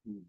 Mm.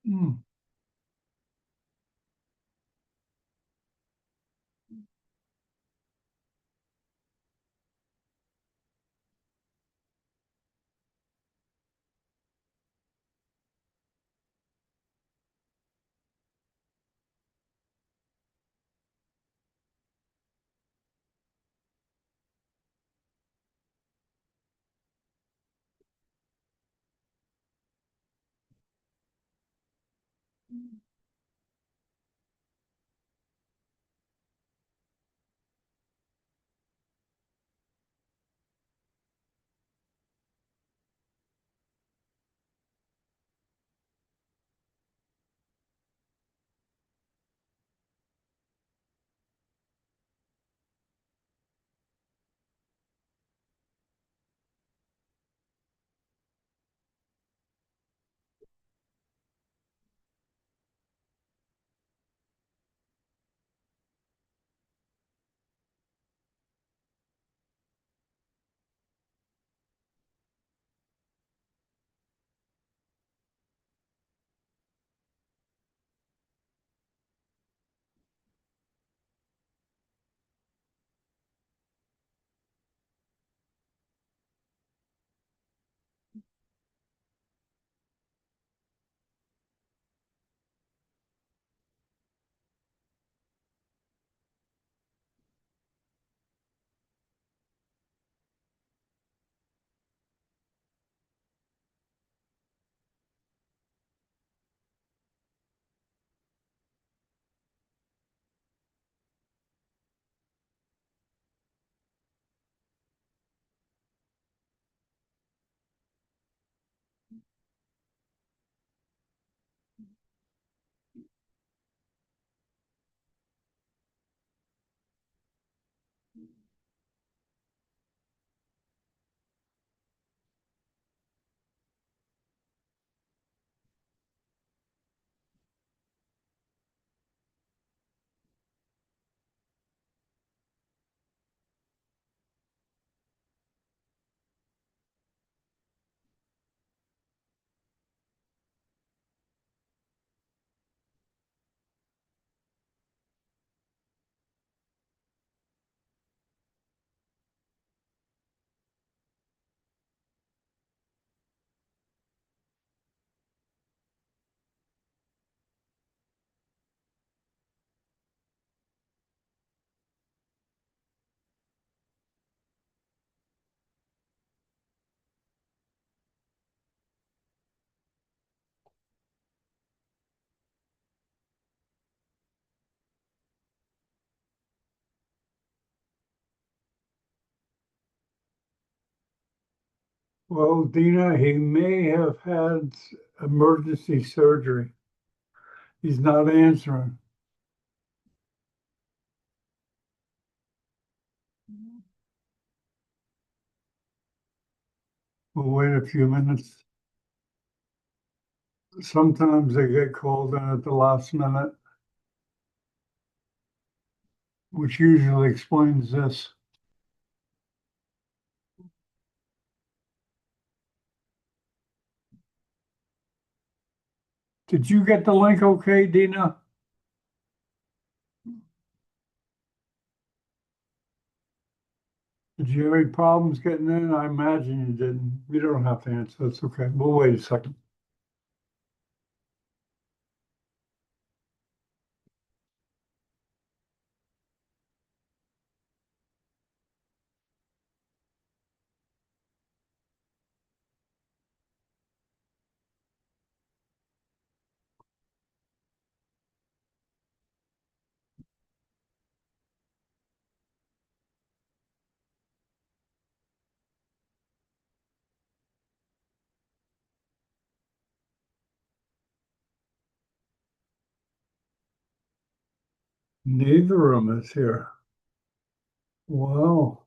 Mm. Well, Dina, he may have had emergency surgery. He's not answering. We'll wait a few minutes. Sometimes they get called in at the last minute, which usually explains this. Did you get the link okay, Dina? Did you have any problems getting in? I imagine you didn't. You don't have to answer. That's okay. We'll wait a second. Neither of them is here. Wow.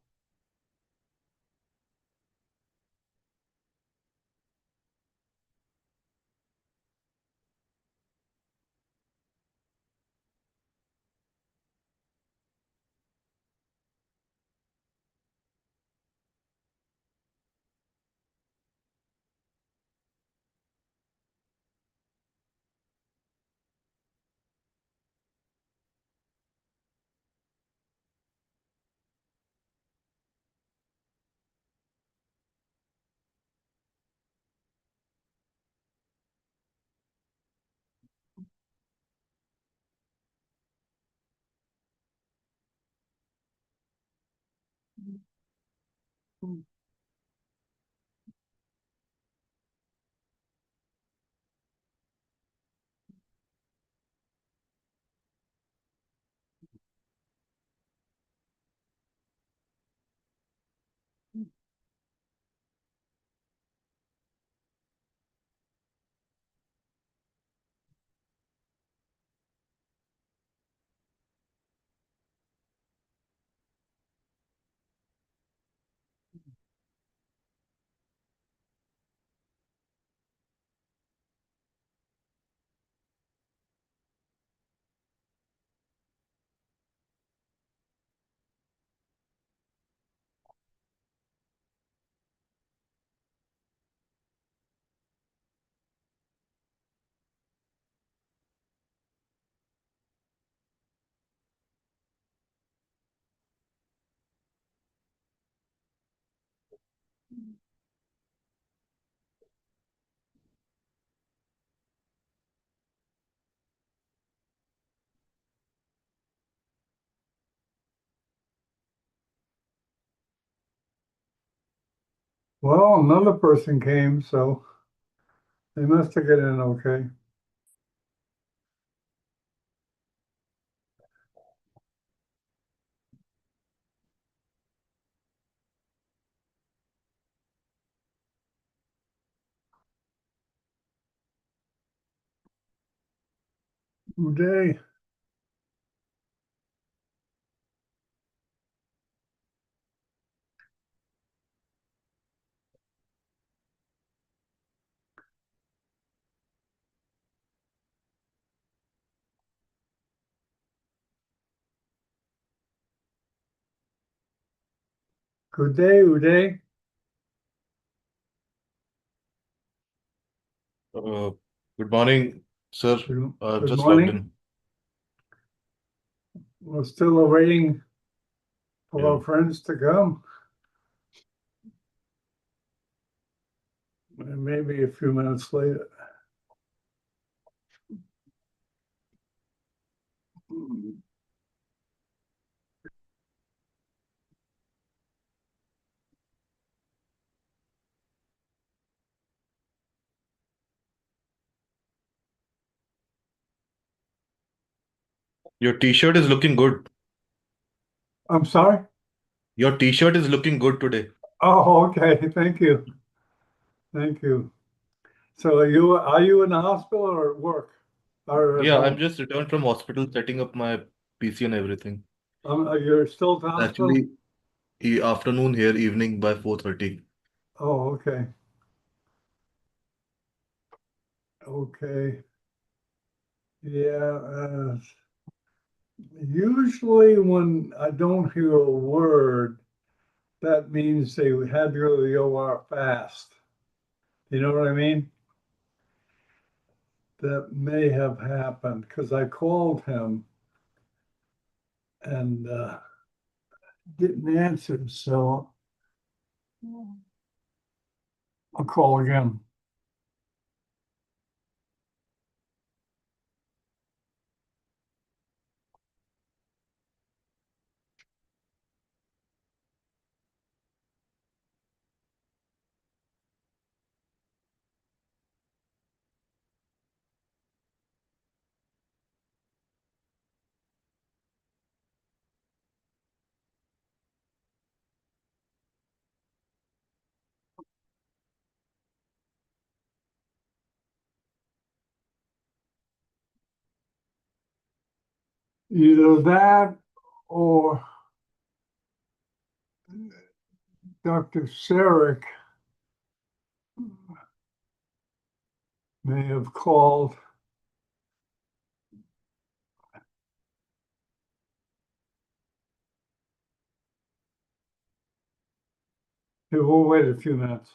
Well, another person came, so they must have get in okay. Good day. Good day, Uday. Uh, Good morning, sir. Good Just logged morning. in. We're still awaiting for Yeah. our friends to come. And maybe a few minutes later. Your t-shirt is looking good. I'm sorry? Your t-shirt is looking good today. Oh, okay. Thank you. Thank you. So are you in the hospital or at work or at Yeah, I'm home? just returned from hospital, setting up my PC and everything. You're still at the hospital? Actually, afternoon here, evening by 4:30. Oh, okay. Okay. Yeah. Usually when I don't hear a word, that means they had to go to the OR fast. You know what I mean? That may have happened because I called him and didn't answer. So I'll call again. Either that or Dr. Sarek may have called. Hey, we'll wait a few minutes.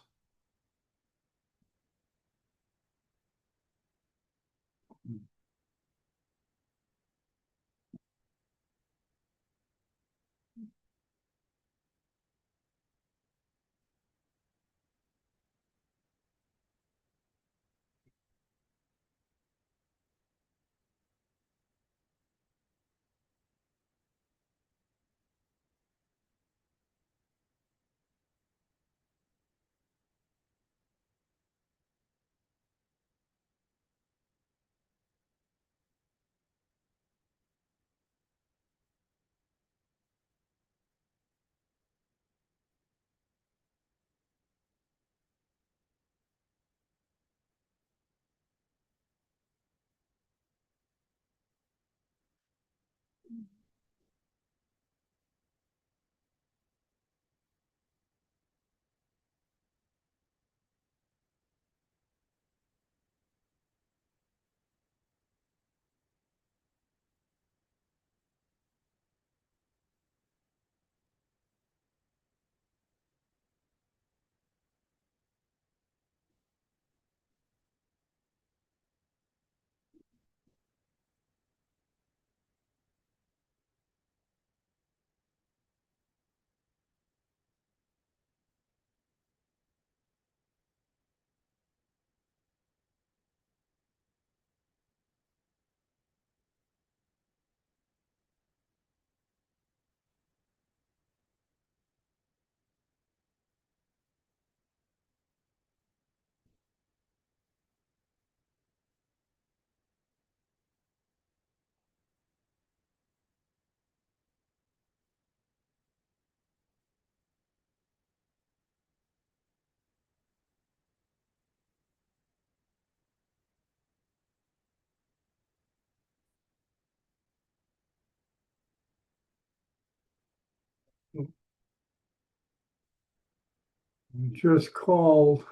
Just called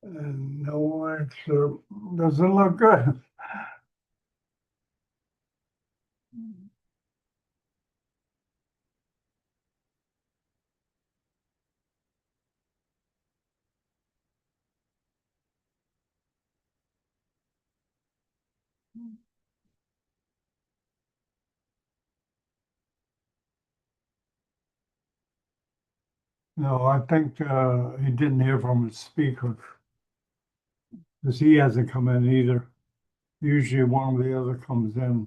and no answer. Doesn't look good. No, I think he didn't hear from his speaker because he hasn't come in either. Usually one or the other comes in.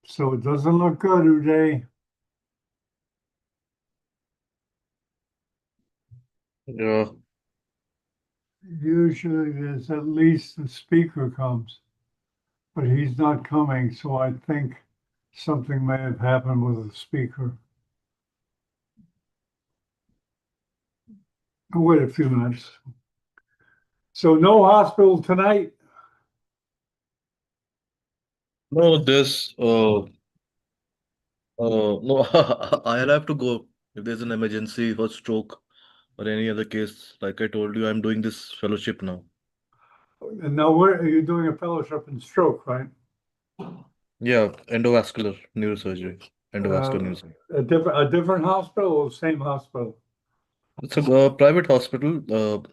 So it doesn't look good, Uday. Yeah, Usually there's at least the speaker comes, but he's not coming. So I think something may have happened with the speaker. I'll wait a few minutes. So no hospital tonight? No, no, I'll have to go if there's an emergency or stroke or any other case. Like I told you, I'm doing this fellowship now. And now where are you doing a fellowship in stroke, right? Yeah, endovascular neurosurgery. Endovascular Uh, neurosurgery. a different hospital or the same hospital? It's a private hospital,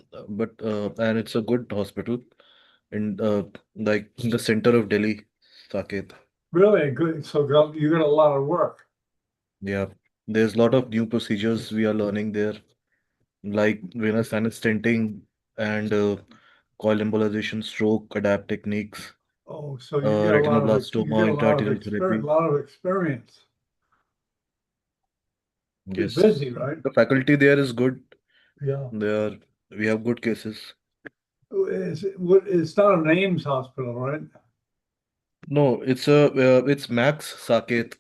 and it's a good hospital in like in the center of Delhi, Saket. Really good. So you got a lot of work. Yeah, there's a lot of new procedures we are learning there, like venous sinus stenting and coil embolization, stroke, adapt techniques, Oh, so you get a lot of you get retinoblastoma, a lot of intraarterial experience. A therapy. lot of experience. You're Yes, busy, right? the faculty there is good. Yeah. They are we have good cases. It's not a names hospital, right? No, it's Max Saket.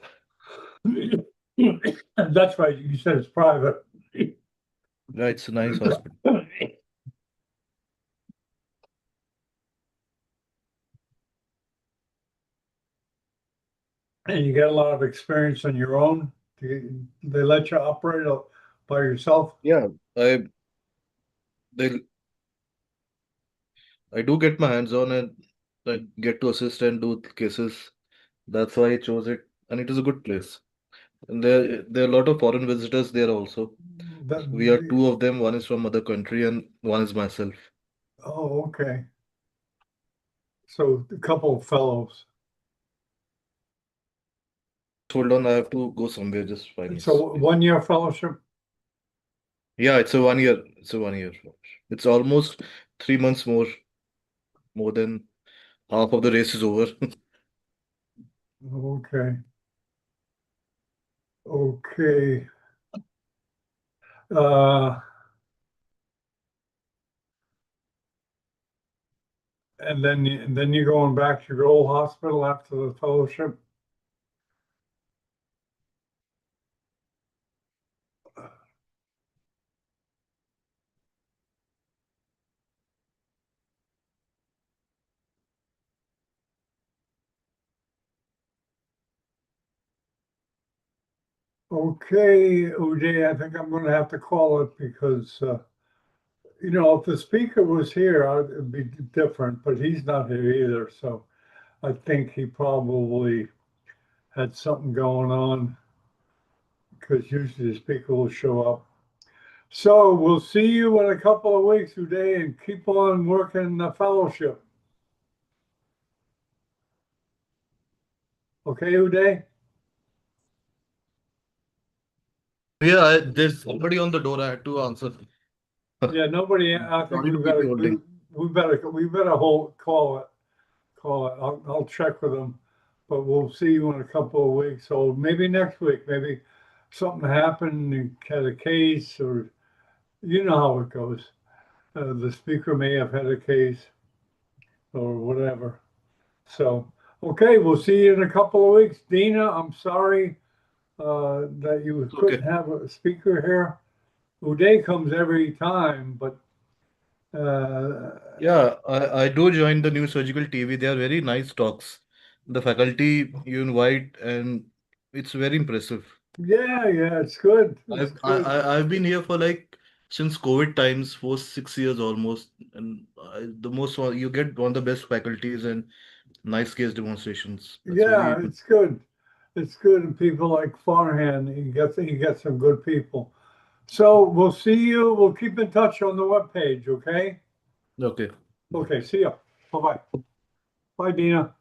That's right. You said it's private. Yeah, it's a nice hospital. And you get a lot of experience on your own. They let you operate by yourself? Yeah, I they I do get my hands on and I get to assist and do cases. That's why I chose it, and it is a good place. And there are a lot of foreign visitors there also. That, We are two of them. One is from other country and one is myself. oh, okay. So a couple of fellows. Hold on, I have to go somewhere. Just 5 minutes, So please. 1 year fellowship. Yeah, it's a 1 year. It's a 1 year. It's almost 3 months more than half of the race is over. Okay. Okay. Uh, and then you're going back to your old hospital after the fellowship. Okay, Uday, I think I'm going to have to call it because if the speaker was here, it'd be different, but he's not here either. So I think he probably had something going on because usually the speaker will show up. So we'll see you in a couple of weeks, Uday, and keep on working the fellowship. Okay, Uday? Yeah, there's somebody on the door. I had to answer. Yeah, nobody, I think Sorry to keep you holding. we better call it. I'll check with them, but we'll see you in a couple of weeks. So maybe next week, maybe something happened, you had a case, or you know how it goes. The speaker may have had a case or whatever. So, okay, we'll see you in a couple of weeks. Dina, I'm sorry that you couldn't Okay. have a speaker here. Uday comes every time, but uh, Yeah, I do join the new surgical TV. They are very nice talks. The faculty you invite, and it's very impressive. yeah, yeah, it's good. It's I've I, good. I've been here for like since COVID times for 6 years almost, and the most one you get one of the best faculties and nice case demonstrations. That's Yeah, very it's good. It's good. And people like Farhan, he gets some good people. So we'll see you. We'll keep in touch on the webpage, okay? okay. Bye. Okay, see ya. Bye-bye. Bye, Dina.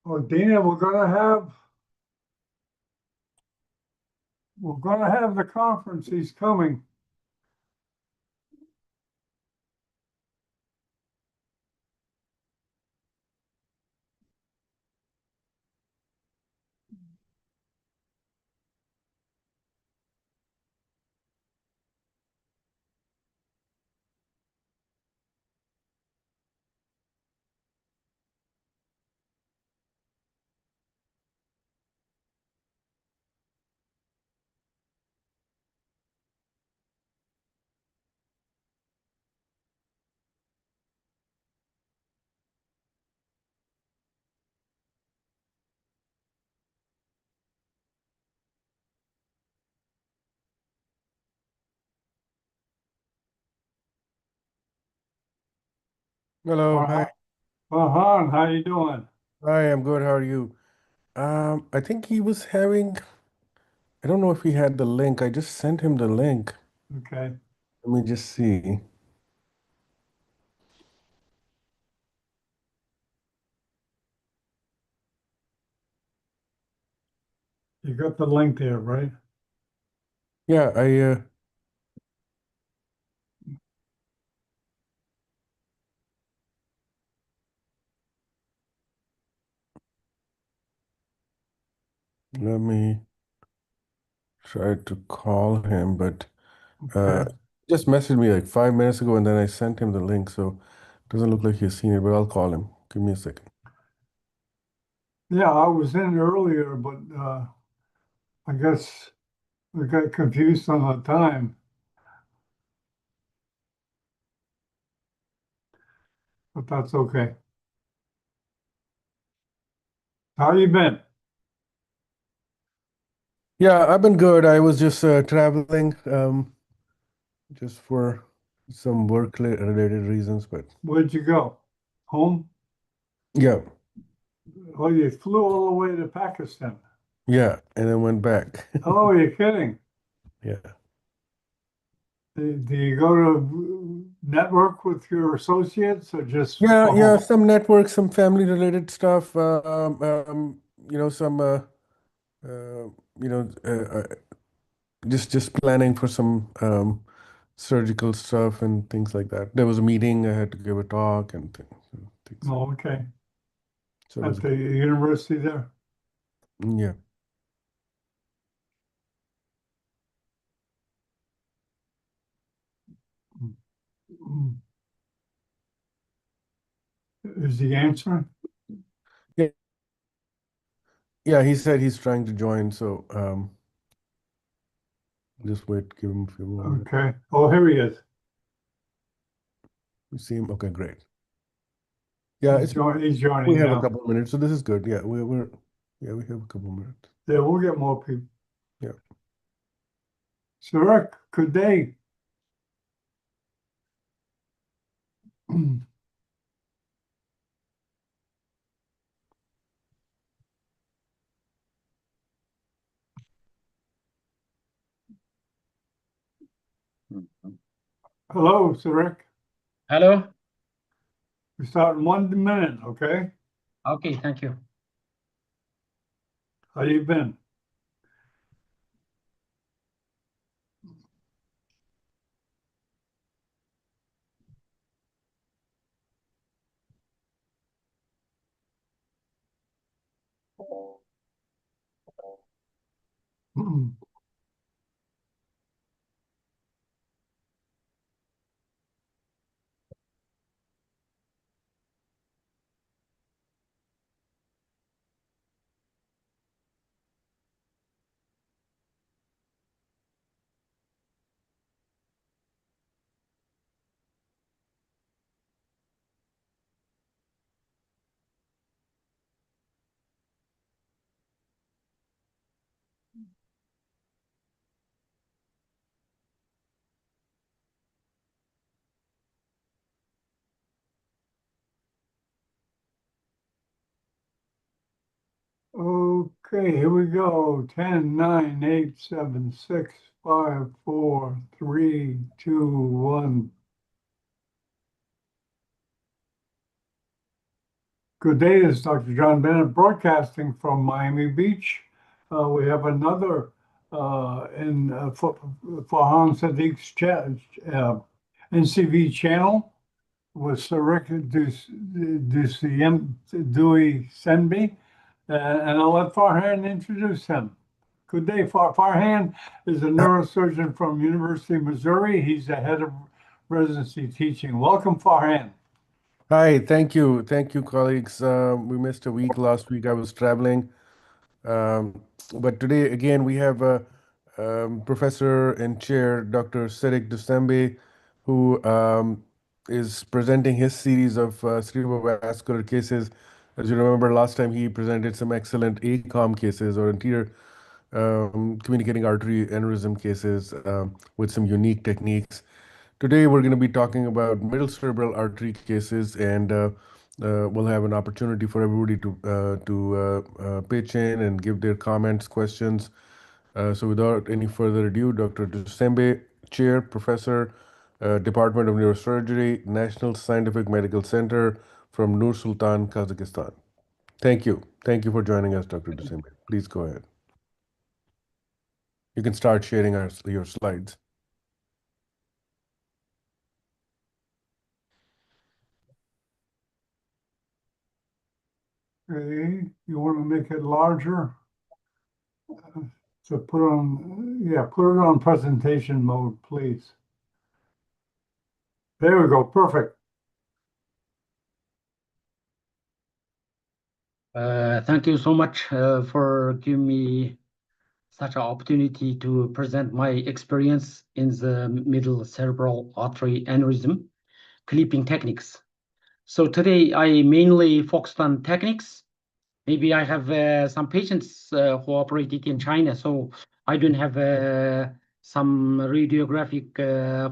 Oh, Dana, we're gonna have the conference. He's coming. Hello, hi. Farhan, how you doing? Hi, I'm good. How are you? I think he was having, I don't know if he had the link. I just sent him the link. Okay. Let me just see. You got the link there, right? Yeah, let me try to call him, but Okay. just messaged me like 5 minutes ago and then I sent him the link, so it doesn't look like he's seen it, but I'll call him. Give me a second. Yeah, I was in earlier, but I guess we got confused on the time, but that's okay. How you been? Yeah, I've been good. I was just traveling, just for some work-related reasons, but Where'd you go? Home? yeah, Oh, you flew all the way to Pakistan. yeah, and then went back. Oh, you're kidding. Yeah. Do you go to network with your associates or just Yeah, for yeah, home? some network, some family related stuff, some uh, you know, just planning for some surgical stuff and things like that. There was a meeting, I had to give a talk and things like Oh, okay. so it At was the university there? yeah. Mm. Is he answering? Yeah, yeah, he said he's trying to join, so just wait, give him a few more minutes. Okay. Oh, here he is. You see him? Okay, great. Yeah, it's He's we joining have a now. couple of minutes, so this is good. Yeah, we're yeah, we have a couple of minutes. Yeah, we'll get more people. Yeah. So, Rick, good day. Hello, Sir Rick. Hello. We start in 1 minute, okay? Okay, thank you. How you been? Okay, here we go. 10, 9, 8, 7, 6, 5, 4, 3, 2, 1. Good day, this is Dr. John Bennett broadcasting from Miami Beach. We have another in Farhan Siddiq's NCV channel with Sarik Dewey Senbi, and I'll let Farhan introduce him. Good day, Farhan is a neurosurgeon from University of Missouri. He's the head of residency teaching. Welcome, Farhan. Hi, thank you, colleagues. We missed a week last week. I was traveling, but today again we have Professor and Chair Dr. Siddiq Md, who is presenting his series of cerebrovascular cases. As you remember, last time he presented some excellent ACOM cases or anterior communicating artery aneurysm cases with some unique techniques. Today, we're going to be talking about middle cerebral artery cases, and we'll have an opportunity for everybody to pitch in and give their comments, questions. So, without any further ado, Dr. Dusembe, Chair, Professor, Department of Neurosurgery, National Scientific Medical Center from Nur Sultan, Kazakhstan. Thank you. Thank you for joining us, Dr. Dusembe. Please go ahead. You can start sharing your slides. Okay, you want to make it larger? So put it on presentation mode, please. There we go, perfect. Thank you so much for giving me such an opportunity to present my experience in the middle cerebral artery aneurysm clipping techniques. So today I mainly focused on techniques. Maybe I have some patients who operated in China, so I don't have some radiographic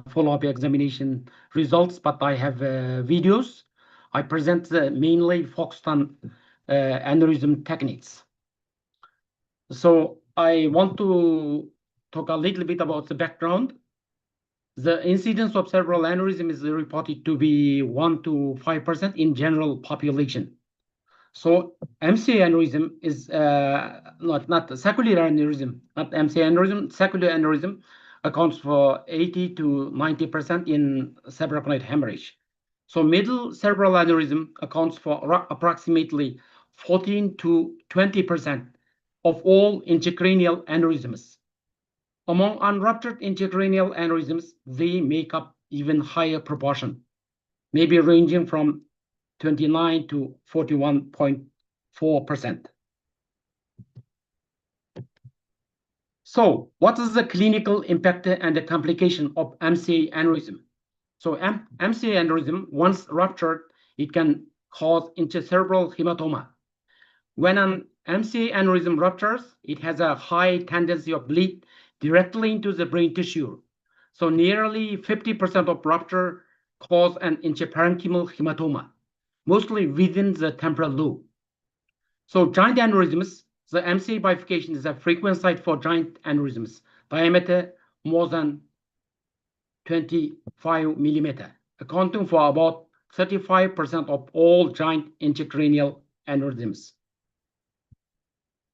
follow-up examination results, but I have videos. I present mainly focused on aneurysm techniques. So I want to talk a little bit about the background. The incidence of cerebral aneurysm is reported to be 1 to 5% in general population. So MCA aneurysm is not saccular aneurysm, not MCA aneurysm. Saccular aneurysm accounts for 80 to 90% in subarachnoid hemorrhage. So middle cerebral aneurysm accounts for approximately 14 to 20% of all intracranial aneurysms. Among unruptured intracranial aneurysms, they make up even higher proportion, maybe ranging from 29 to 41.4%. So what is the clinical impact and the complication of MCA aneurysm? So MCA aneurysm, once ruptured, it can cause intracerebral hematoma. When an MCA aneurysm ruptures, it has a high tendency of bleed directly into the brain tissue. So nearly 50% of rupture cause an intraparenchymal hematoma, mostly within the temporal lobe. So giant aneurysms, the MCA bifurcation is a frequent site for giant aneurysms, diameter more than 25 millimeter, accounting for about 35% of all giant intracranial aneurysms.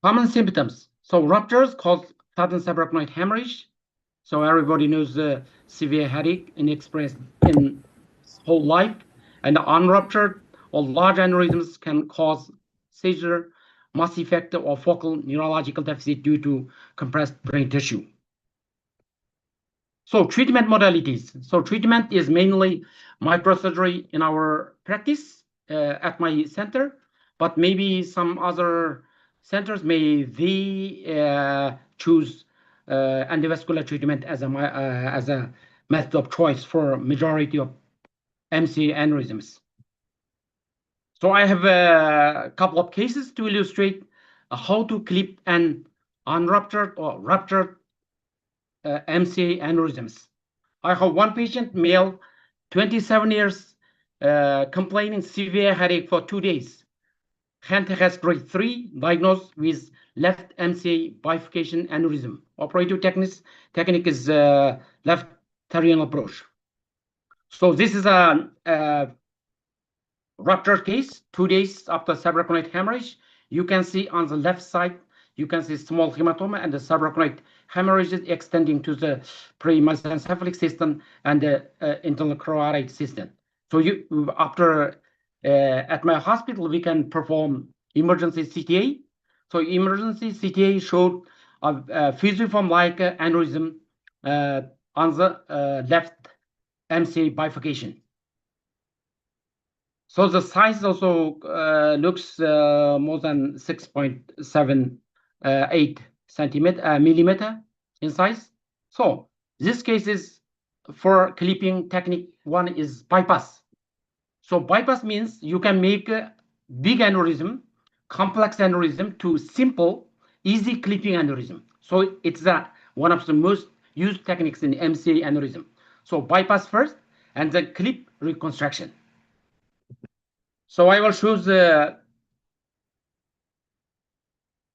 Common symptoms. So ruptures cause sudden subarachnoid hemorrhage. So everybody knows the severe headache inexpressed in whole life, and the unruptured or large aneurysms can cause seizure, mass effect, or focal neurological deficit due to compressed brain tissue. So treatment modalities. So treatment is mainly microsurgery in our practice at my center, but maybe some other centers may choose endovascular treatment as a method of choice for majority of MCA aneurysms. So I have a couple of cases to illustrate how to clip an unruptured or ruptured MCA aneurysms. I have one patient, male, 27 years, complaining severe headache for 2 days. Hand has grade 3, diagnosed with left MCA bifurcation aneurysm. Operative technique is left pterineal approach. So this is a rupture case, 2 days after subarachnoid hemorrhage. You can see on the left side, you can see small hematoma and the subarachnoid hemorrhage extending to the pre-mesencephalic system and the internal carotid system. So after at my hospital, we can perform emergency CTA. So emergency CTA showed a fusiform-like aneurysm on the left MCA bifurcation. So the size also looks more than 6.78 millimeter in size. So this case is for clipping technique. One is bypass. So bypass means you can make a big aneurysm, complex aneurysm to simple, easy clipping aneurysm. So it's one of the most used techniques in MCA aneurysm. So bypass first and then clip reconstruction. So I will show the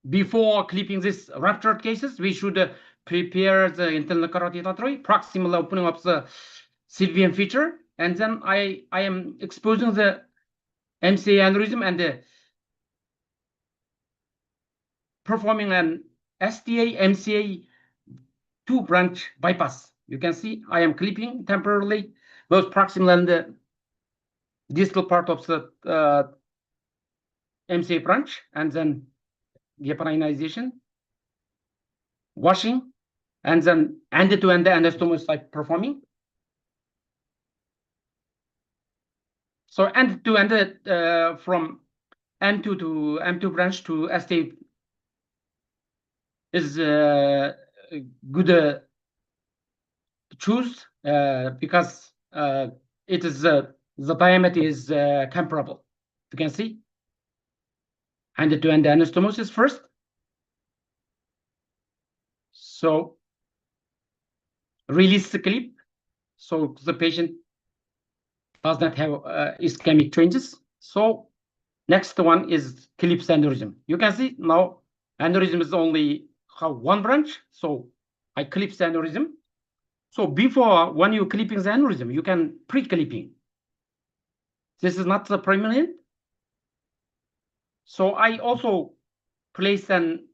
before clipping this ruptured cases, we should prepare the internal carotid artery, proximal opening of the Sylvian feature, and then I am exposing the MCA aneurysm and performing an STA MCA 2-branch bypass. You can see I am clipping temporarily both proximal and the distal part of the MCA branch, and then heparinization, washing, and then end-to-end anastomosis like performing. So end-to-end from M2 to M2 branch to STA is good choose because it is the diameter is comparable. You can see end-to-end anastomosis first. So release the clip so the patient does not have ischemic changes. So next one is clips aneurysm. You can see now aneurysm is only have one branch. So I clips aneurysm. So before, when you clipping the aneurysm, you can pre-clipping. This is not the permanent. So I also place an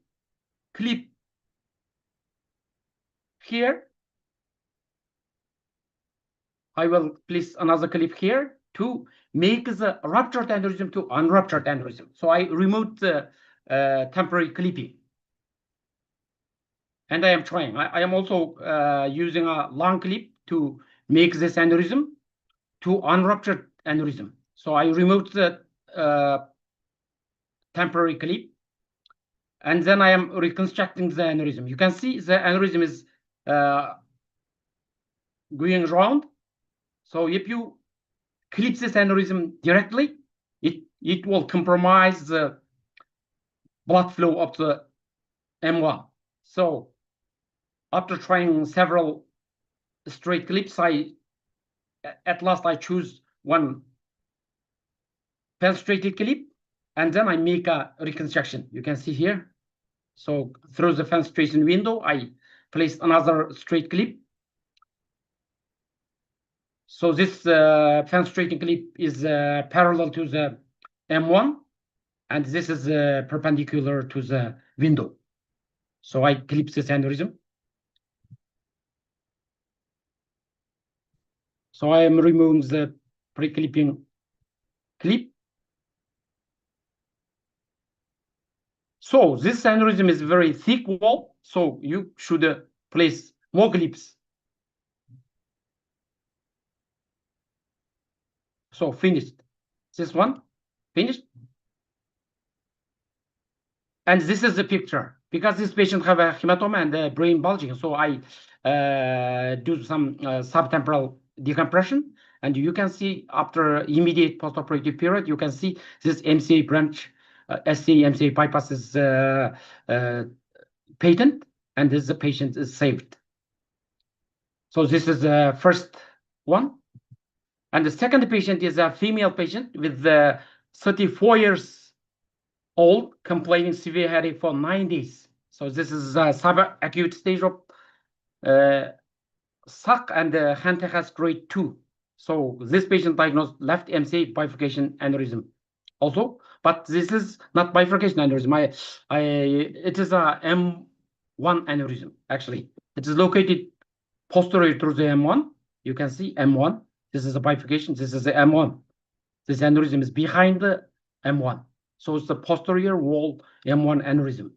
clip here. I will place another clip here to make the ruptured aneurysm to unruptured aneurysm. So I removed the temporary clipping. And I am trying. I am also using a long clip to make this aneurysm to unruptured aneurysm. So I removed the temporary clip. And then I am reconstructing the aneurysm. You can see the aneurysm is going around. So if you clip this aneurysm directly, it will compromise the blood flow of the M1. So after trying several straight clips, at last I choose one fenestrated clip, and then I make a reconstruction. You can see here. So through the fenestration window, I place another straight clip. So this fenestrating clip is parallel to the M1, and this is perpendicular to the window. So I clip this aneurysm. So I am removing the pre-clipping clip. So this aneurysm is very thick wall, so you should place more clips. So finished. This one finished. And this is the picture. Because this patient have a hematoma and brain bulging, so I do some subtemporal decompression. And you can see after immediate postoperative period, you can see this MCA branch, SCA MCA bypass is patent, and this the patient is saved. So this is the first one. And the second patient is a female patient with 34 years old, complaining severe headache for 9 days. So this is a subacute stage of SUC, and Hante has grade 2. So this patient diagnosed left MCA bifurcation aneurysm also, but this is not bifurcation aneurysm. It is a M1 aneurysm, actually. It is located posterior to the M1. You can see M1. This is a bifurcation. This is the M1. This aneurysm is behind the M1. So it's the posterior wall M1 aneurysm.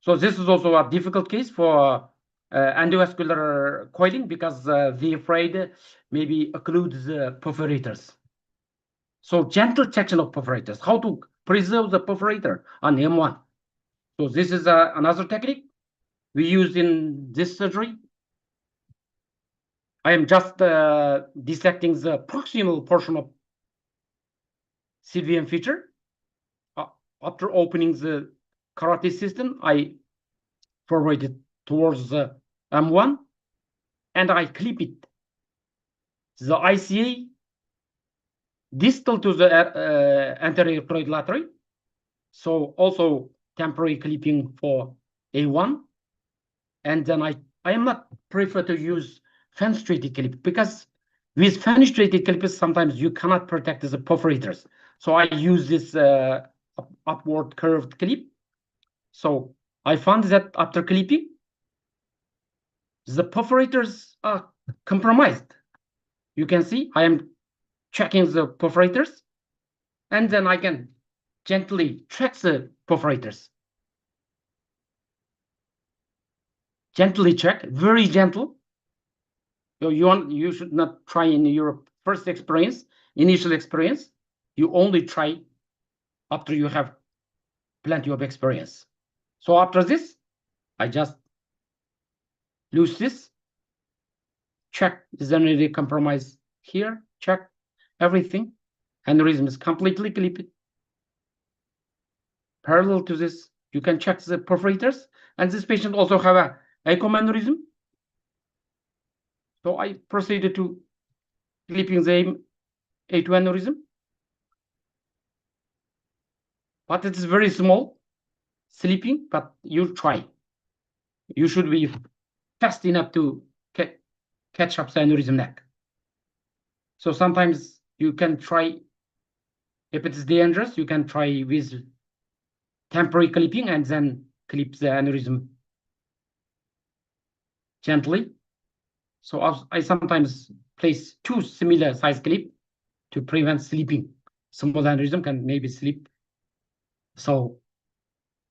So this is also a difficult case for endovascular coiling because the afraid maybe occludes perforators. So gentle section of perforators. How to preserve the perforator on M1. So this is another technique we use in this surgery. I am just dissecting the proximal portion of CVM feature. After opening the carotid system, I forward it towards the M1 and I clip it. The ICA distal to the anterior choroid lateral. So also temporary clipping for A1. And then I am not prefer to use fenestrated clip because with fenestrated clips, sometimes you cannot protect the perforators. So I use this upward curved clip. So I found that after clipping, the perforators are compromised. You can see I am checking the perforators, and then I can gently track the perforators. Gently check, very gentle. You should not try in your first experience, initial experience. You only try after you have plenty of experience. So after this, I just loose this, check, is there any compromise here? Check everything. Aneurysm is completely clipped. Parallel to this, you can check the perforators. And this patient also have a aneurysm. So I proceeded to clipping the A2 aneurysm. But it is very small, sleeping, but you try. You should be fast enough to catch up the aneurysm neck. So sometimes you can try, if it is dangerous, you can try with temporary clipping and then clip the aneurysm gently. So I sometimes place two similar size clip to prevent sleeping. Small aneurysm can maybe sleep. So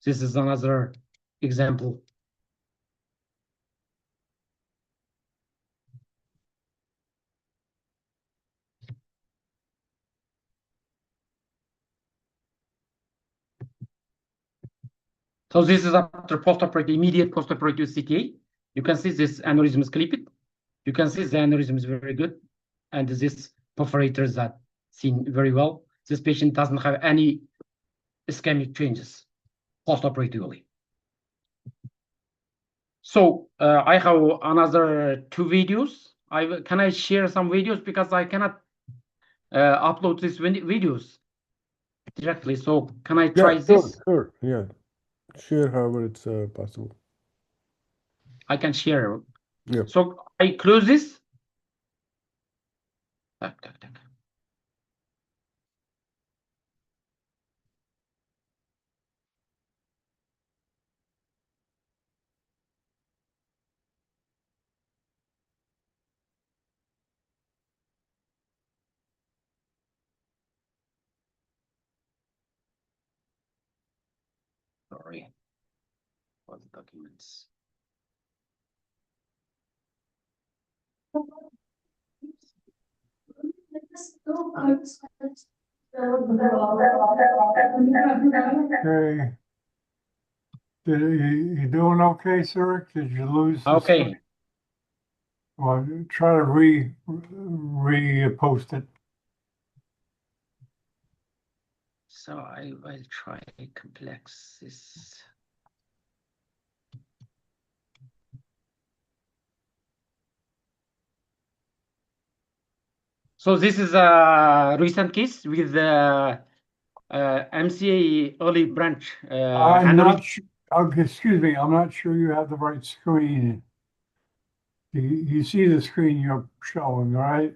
this is another example. So this is after postoperative, immediate postoperative CTA. You can see this aneurysm is clipped. You can see the aneurysm is very good. And this perforators are seen very well. This patient doesn't have any ischemic changes postoperatively. So I have another two videos. Can I share some videos because I cannot upload these videos directly. So can I try this? Sure, yeah. Share however it's possible. I can share. Yeah. So I close this. Sorry. All the documents. Okay. You doing okay, sir? Did you lose the Okay. screen? Well, try to re-post it. So I will try complex this. So this is a recent case with MCA early branch. I'm not sure, excuse me, I'm not sure you have the right screen. You see the screen you're showing, right?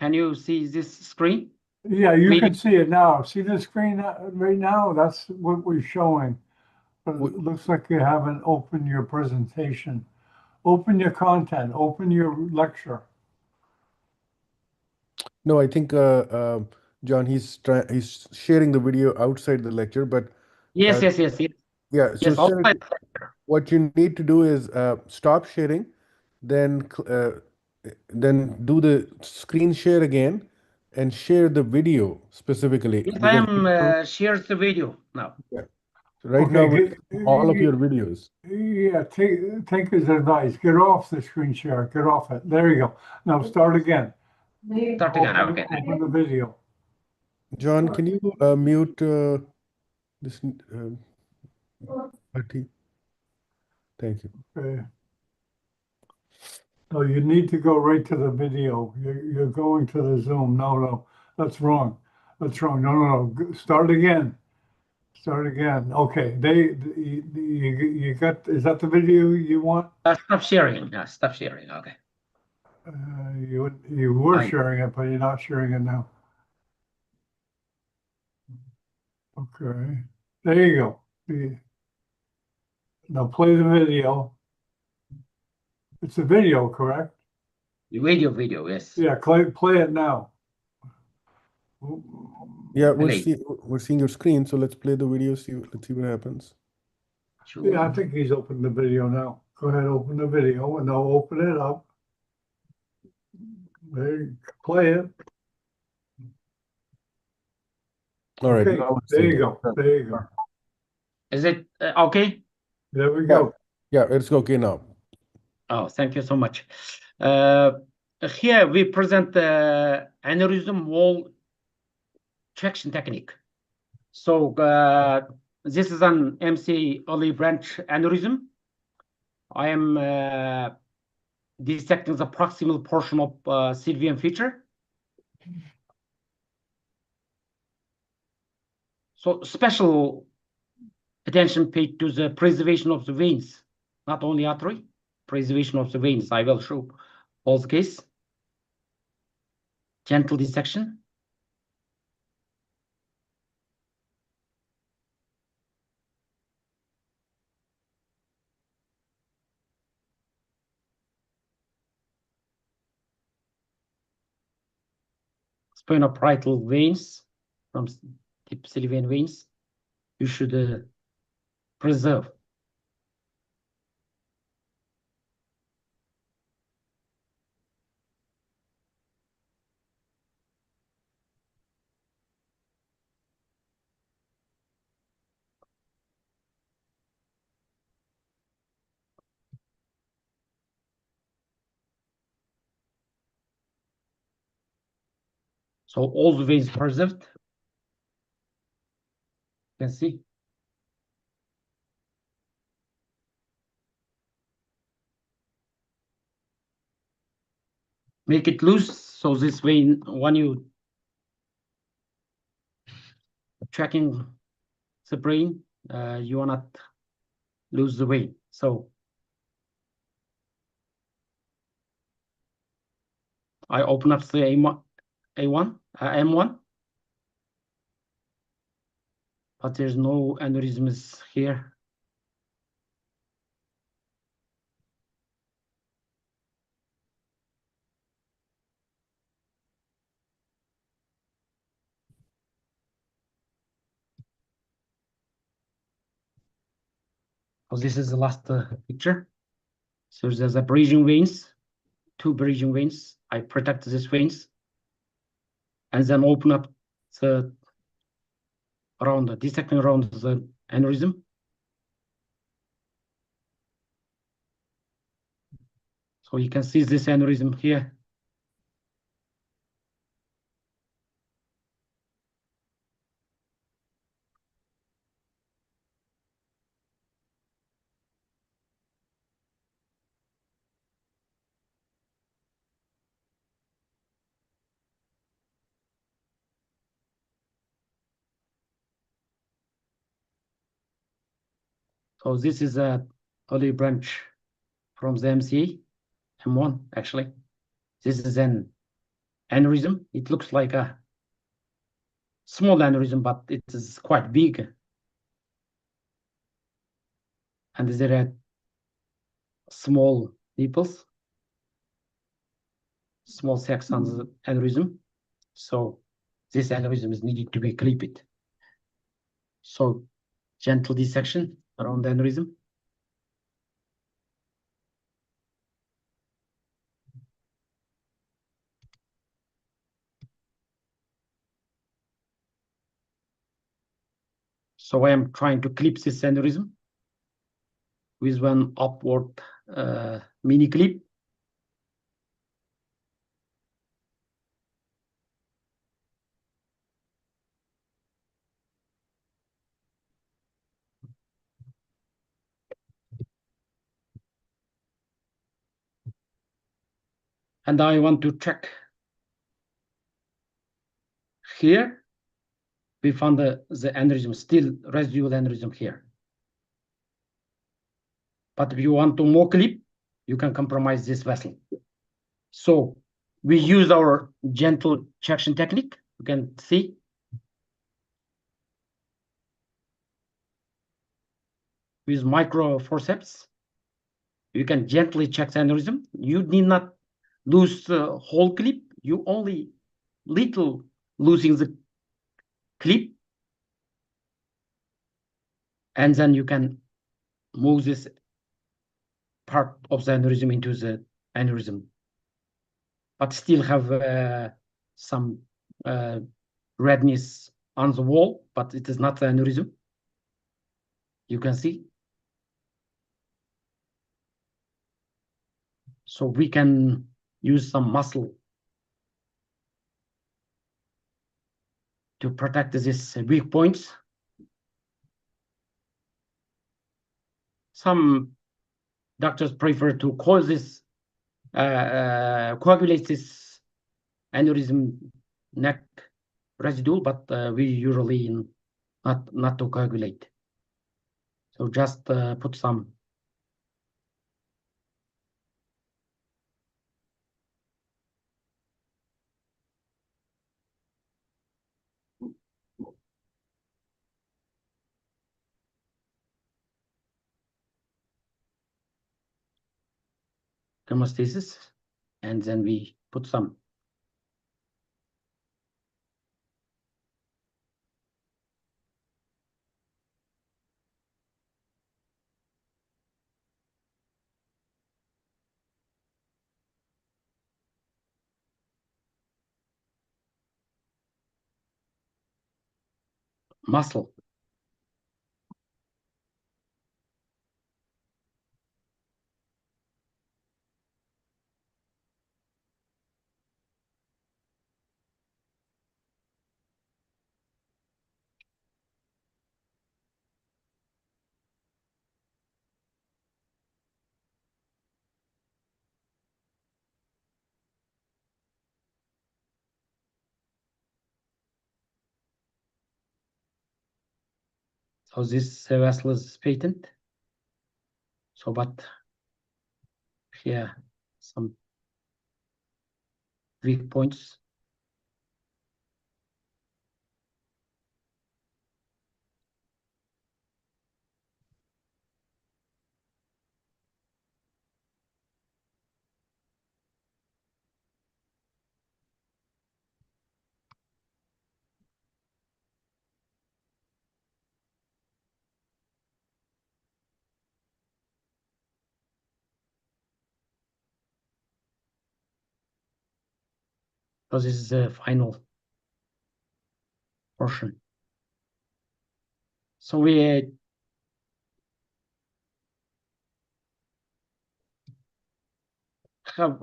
Can you see this screen? Yeah, you Video. can see it now. See the screen right now? That's what we're showing. But We- it looks like you haven't opened your presentation. Open your content, open your lecture. No, I think John, he's sharing the video outside the lecture, but Yes, uh, yes, yes, yes. yeah. So Yes, also Sarah, what you need to do is stop sharing, then then do the screen share again, and share the video specifically yes, I because am shares the video now. right now Okay, we're seeing all of your videos. yeah, take his advice. Get off the screen share. Get off it. There you go. Now start again. Start again. Okay. Open the video. John, can you mute this? Bhatti? Thank you. Okay. No, you need to go right to the video. You're going to the Zoom. No, that's wrong. That's wrong. No. Start again. Start again. Okay. You got, is that the video you want? Stop sharing. Yeah, stop sharing. Okay. You were I- sharing it, but you're not sharing it now. Okay. There you go. Now play the video. It's a video, correct? Video. Yes. Yeah, play it now. Yeah, Play. we're seeing your screen, so let's play the video. Let's see what happens. Sure. Yeah, I think he's opened the video now. Go ahead, open the video, and now open it up. There, play it. All right, Okay, now we're there seeing you it. go. There you go. Is it okay? There we go. Yeah, it's okay now. Oh, thank you so much. Here we present the aneurysm wall traction technique. So this is an MC olive branch aneurysm. I am dissecting the proximal portion of Sylvian feature. So special attention paid to the preservation of the veins, not only artery, preservation of the veins. I will show all the case. Gentle dissection. Sphenoparietal veins from deep Sylvian veins. You should preserve. So all the veins preserved. You can see. Make it loose. So this vein, when you tracking the brain, you will not lose the vein. So I open up the M1, but there's no aneurysms here. So this is the last picture. So there's a bridging veins, two bridging veins. I protect these veins and then open up the dissecting around the aneurysm. So you can see this aneurysm here. So this is a olive branch from the MCA, M1 actually. This is an aneurysm. It looks like a small aneurysm, but it is quite big. And there are small nipples, small sacs on the aneurysm. So this aneurysm is needed to be clipped. So gentle dissection around the aneurysm. So I am trying to clip this aneurysm with one upward mini clip. And I want to check here. We found the aneurysm, still residual aneurysm here. But if you want to more clip, you can compromise this vessel. So we use our gentle traction technique. You can see. With micro forceps, you can gently check the aneurysm. You need not lose the whole clip. You only little losing the clip. And then you can move this part of the aneurysm into the aneurysm, but still have some redness on the wall, but it is not the aneurysm. You can see. So we can use some muscle to protect these weak points. Some doctors prefer to cause this, coagulate this aneurysm neck residue, but we usually not to coagulate. So just put some hemostasis, and then we put some muscle. So this vessel is patent. So, but here some weak points. So this is the final portion. So we have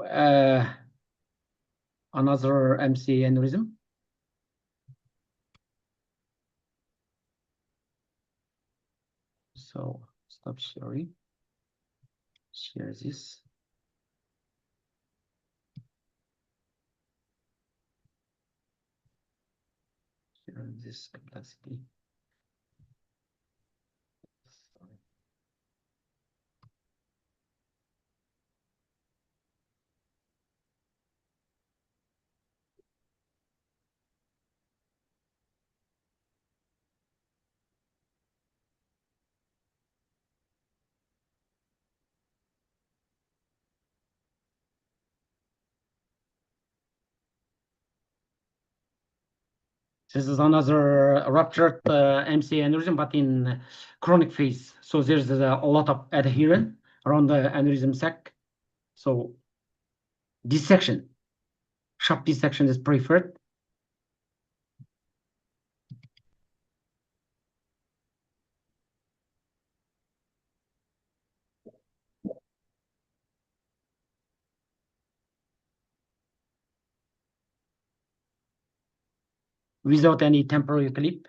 another MCA aneurysm. So stop sharing. Share this. Share this capacity. Sorry. This is another ruptured MC aneurysm, but in chronic phase. So there's a lot of adherence around the aneurysm sac. So dissection, sharp dissection is preferred. Without any temporary clip.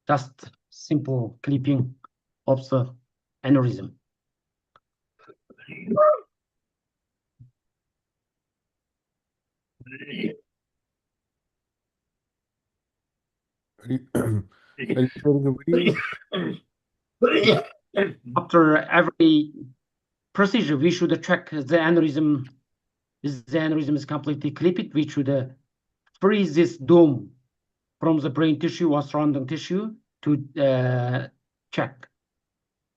Just simple clipping of the aneurysm. Are you showing a video? After every procedure, we should check the aneurysm. If the aneurysm is completely clipped, we should freeze this dome from the brain tissue or surrounding tissue to check.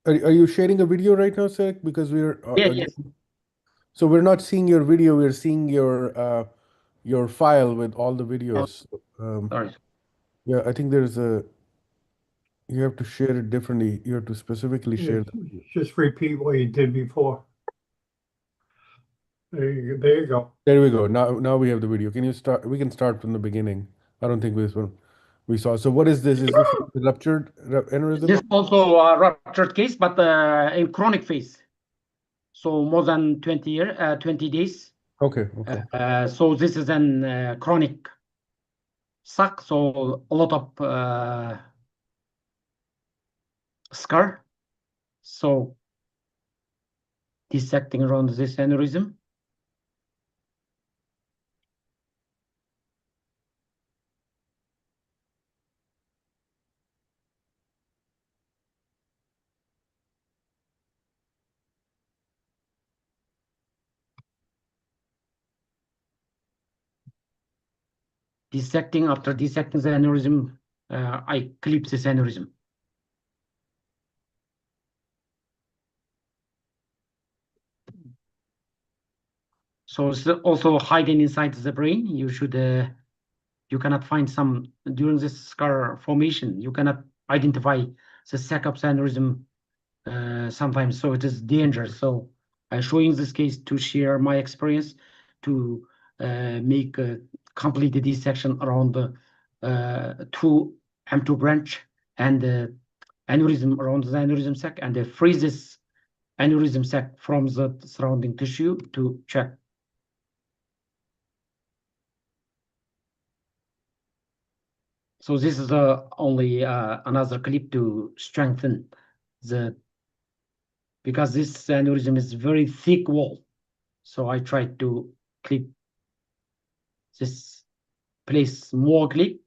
Are you sharing a video right now, sir? Because we're Yes. so we're not seeing your video, we're seeing your file with all the videos. Sorry. Yeah, I think you have to share it differently. You have to specifically share that. Just repeat what you did before. There you go. There we go. Now we have the video. Can you start? We can start from the beginning. I don't think this one we saw. So what is this? Is this a ruptured aneurysm? This also a ruptured case, but in chronic phase. So more than 20 days. Okay. So this is an chronic sac. So a lot of scar. So dissecting around this aneurysm. After dissecting the aneurysm, I clip this aneurysm. So it's also hiding inside the brain. You cannot find some during this scar formation. You cannot identify the sac of the aneurysm sometimes. So it is dangerous. So I'm showing this case to share my experience to make a complete dissection around the two M2 branch and aneurysm around the aneurysm sac, and freeze this aneurysm sac from the surrounding tissue to check. So this is only another clip to strengthen because this aneurysm is very thick wall. So I tried to clip this place more clip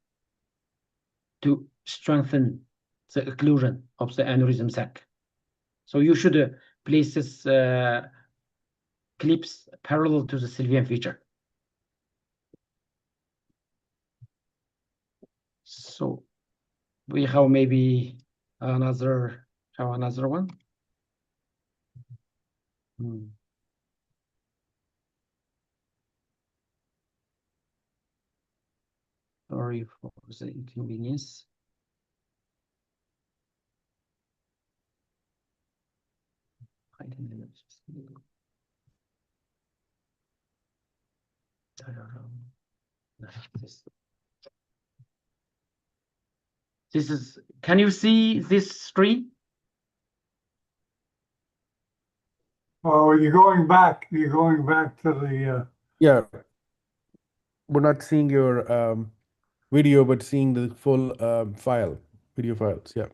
to strengthen the occlusion of the aneurysm sac. So you should place this clips parallel to the sylvian feature. So we have maybe another one. Sorry for the inconvenience. This is, can you see this screen? Oh, you're going back to the, Yeah. We're not seeing your video, but seeing the full video files. Yeah.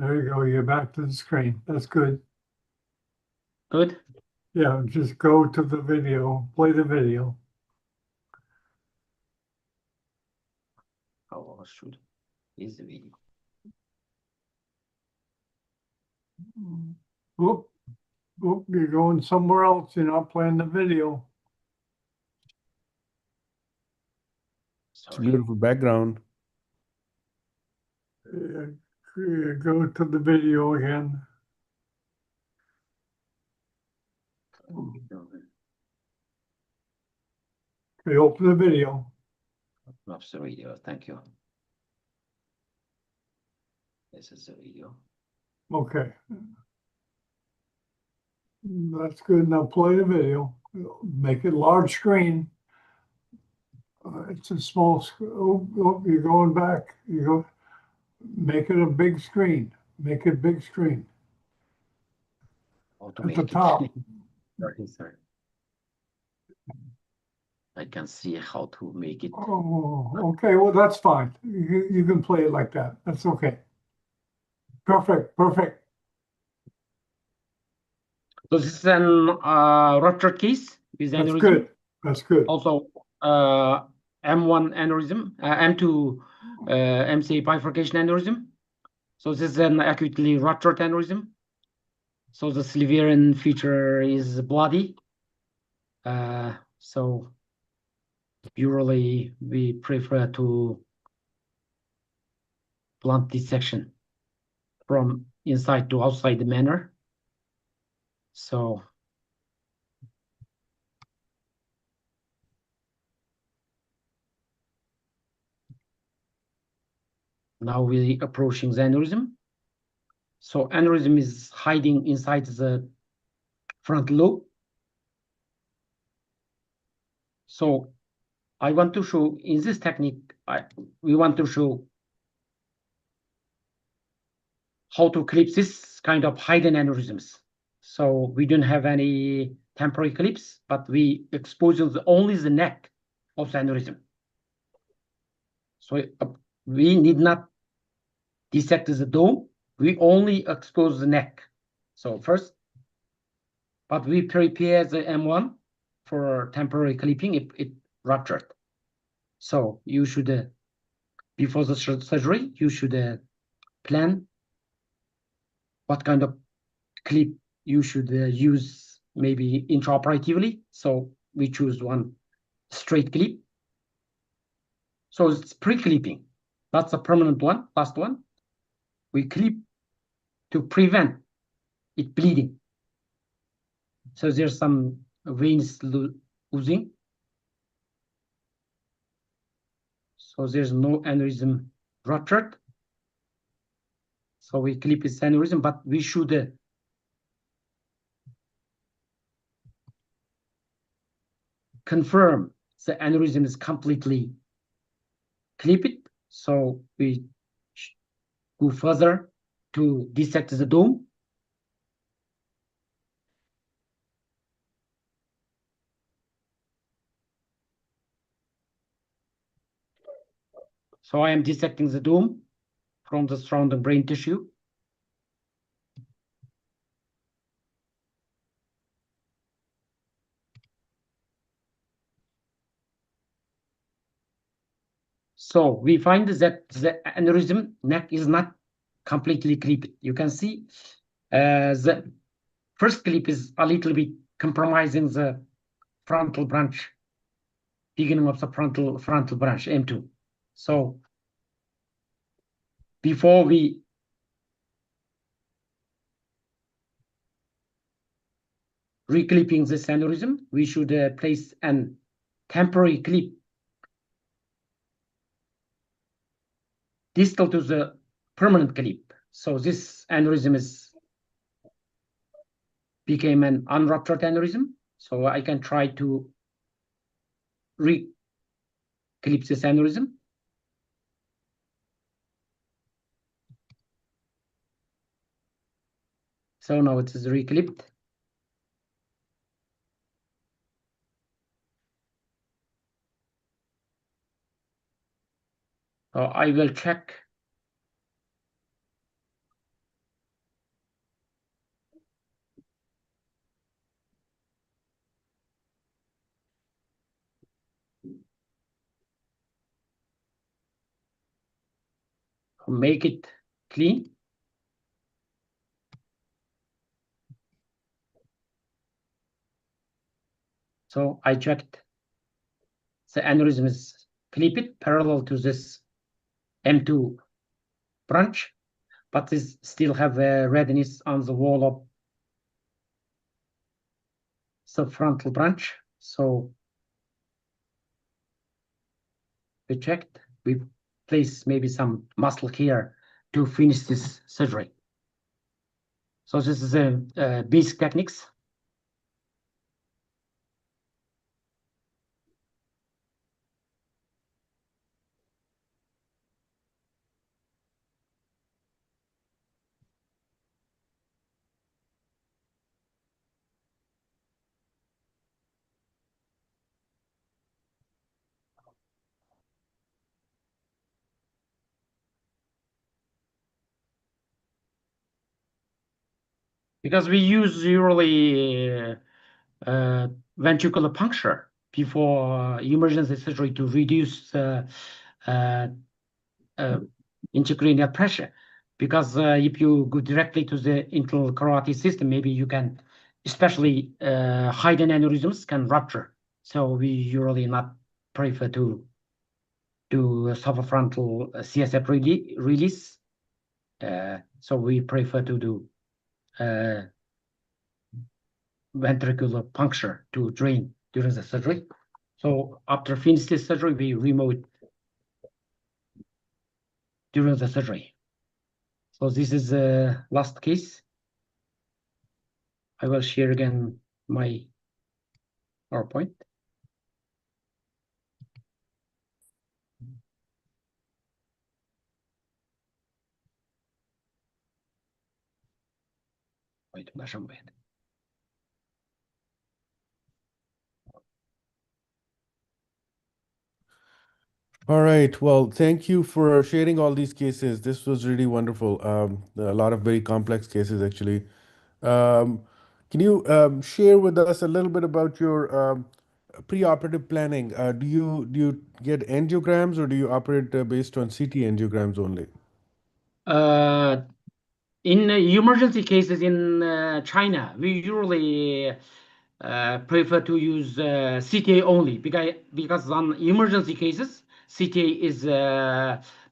there you go, you're back to the screen. That's good. Good. Yeah, just go to the video, play the video. How should is the video? Whoop, whoop, you're going somewhere else. You're not playing the video. It's a Sorry. beautiful background. Go to the video again. Okay, open the video. Loves the video. Thank you. This is the video. Okay. That's good. Now play the video. Make it large screen. It's a small, oh, oh, you're going back. You go, make it a big screen. Make it big screen How to at make the it. top. Sorry. I can see how to make it. Oh, okay. Well, that's fine. You can play it like that. That's okay. Perfect. Perfect. So this is an ruptured case with That's aneurysm. good. That's good. Also, M1 aneurysm, M2 MCA bifurcation aneurysm. So this is an acutely ruptured aneurysm. So the Sylvian feature is bloody. So usually we prefer to blunt dissection from inside to outside the manner. So now we're approaching the aneurysm. So aneurysm is hiding inside the front lobe. So I want to show in this technique, we want to show how to clip this kind of hidden aneurysms. So we don't have any temporary clips, but we expose only the neck of the aneurysm. So we need not dissect the dome, we only expose the neck. So first, but we prepare the M1 for temporary clipping if it ruptured. So you should, before the surgery, you should plan what kind of clip you should use maybe intraoperatively. So we choose one straight clip. So it's pre-clipping. That's a permanent one, last one. We clip to prevent it bleeding. So there's some veins losing. So there's no aneurysm ruptured. So we clip this aneurysm, but we should confirm the aneurysm is completely clipped. So we go further to dissect the dome. So I am dissecting the dome from the surrounding brain tissue. So we find that the aneurysm neck is not completely clipped. You can see the first clip is a little bit compromising the frontal branch, beginning of the frontal branch, M2. So before we reclipping this aneurysm, we should place an temporary clip distal to the permanent clip. So this aneurysm became an unruptured aneurysm. So I can try to reclip this aneurysm. So now it is reclipped. So I will check. make it clean. So I checked the aneurysm is clipped parallel to this M2 branch, but this still have a redness on the wall of subfrontal branch. So we checked, we place maybe some muscle here to finish this surgery. So this is a basic techniques. Because we use usually ventricular puncture before emergency surgery to reduce intracranial pressure. Because if you go directly to the internal carotid system, maybe you can, especially hidden aneurysms can rupture. So we usually not prefer to do subfrontal CSF release. So we prefer to do ventricular puncture to drain during the surgery. So after finish this surgery, we remove it during the surgery. So this is the last case. I will share again my PowerPoint. Wait, measurement. All right. Well, thank you for sharing all these cases. This was really wonderful. A lot of very complex cases, actually. Um, can you share with us a little bit about your preoperative planning? Do you get angiograms or do you operate based on CT angiograms only? In emergency cases in China, we usually prefer to use CTA only because on emergency cases, CTA is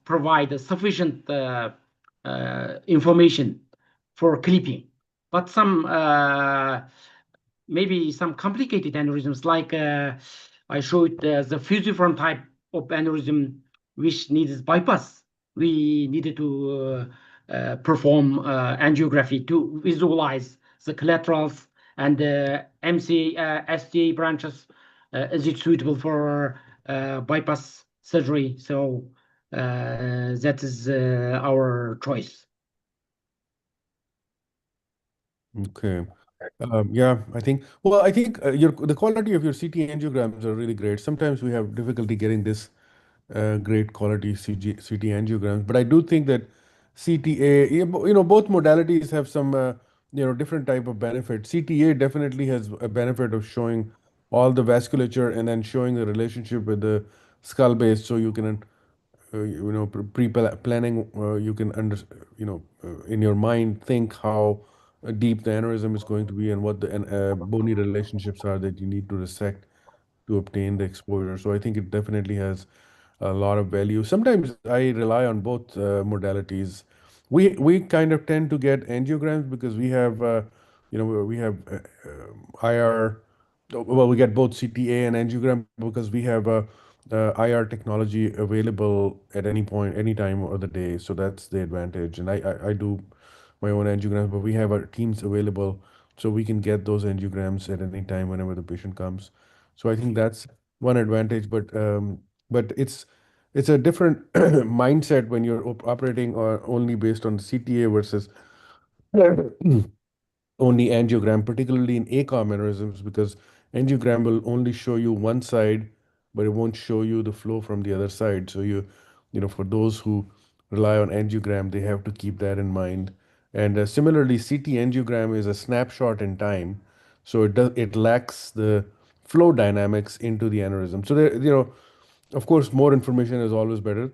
provide sufficient information for clipping. But some maybe some complicated aneurysms like I showed the fusiform type of aneurysm which needs bypass. We needed to perform angiography to visualize the collaterals and the MC, STA branches. Is it suitable for bypass surgery? So that is our choice. Okay. Yeah, I think the quality of your CT angiograms are really great. Sometimes we have difficulty getting this great quality CT angiograms, but I do think that CTA, both modalities have some, different type of benefit. CTA definitely has a benefit of showing all the vasculature and then showing the relationship with the skull base, so you can pre-planning, you can in your mind think how deep the aneurysm is going to be and what the bony relationships are that you need to resect to obtain the exposure. So I think it definitely has a lot of value. Sometimes I rely on both modalities. We kind of tend to get angiograms because we have we have IR. Well, we get both CTA and angiogram because we have IR technology available at any point, any time of the day. So that's the advantage. And I do my own angiograms, but we have our teams available so we can get those angiograms at any time whenever the patient comes. So I think that's one advantage, but it's a different mindset when you're operating only based on CTA versus only angiogram, particularly in ACOM aneurysms, because angiogram will only show you one side, but it won't show you the flow from the other side. So for those who rely on angiogram, they have to keep that in mind. And similarly, CT angiogram is a snapshot in time, so it lacks the flow dynamics into the aneurysm. So there, of course, more information is always better.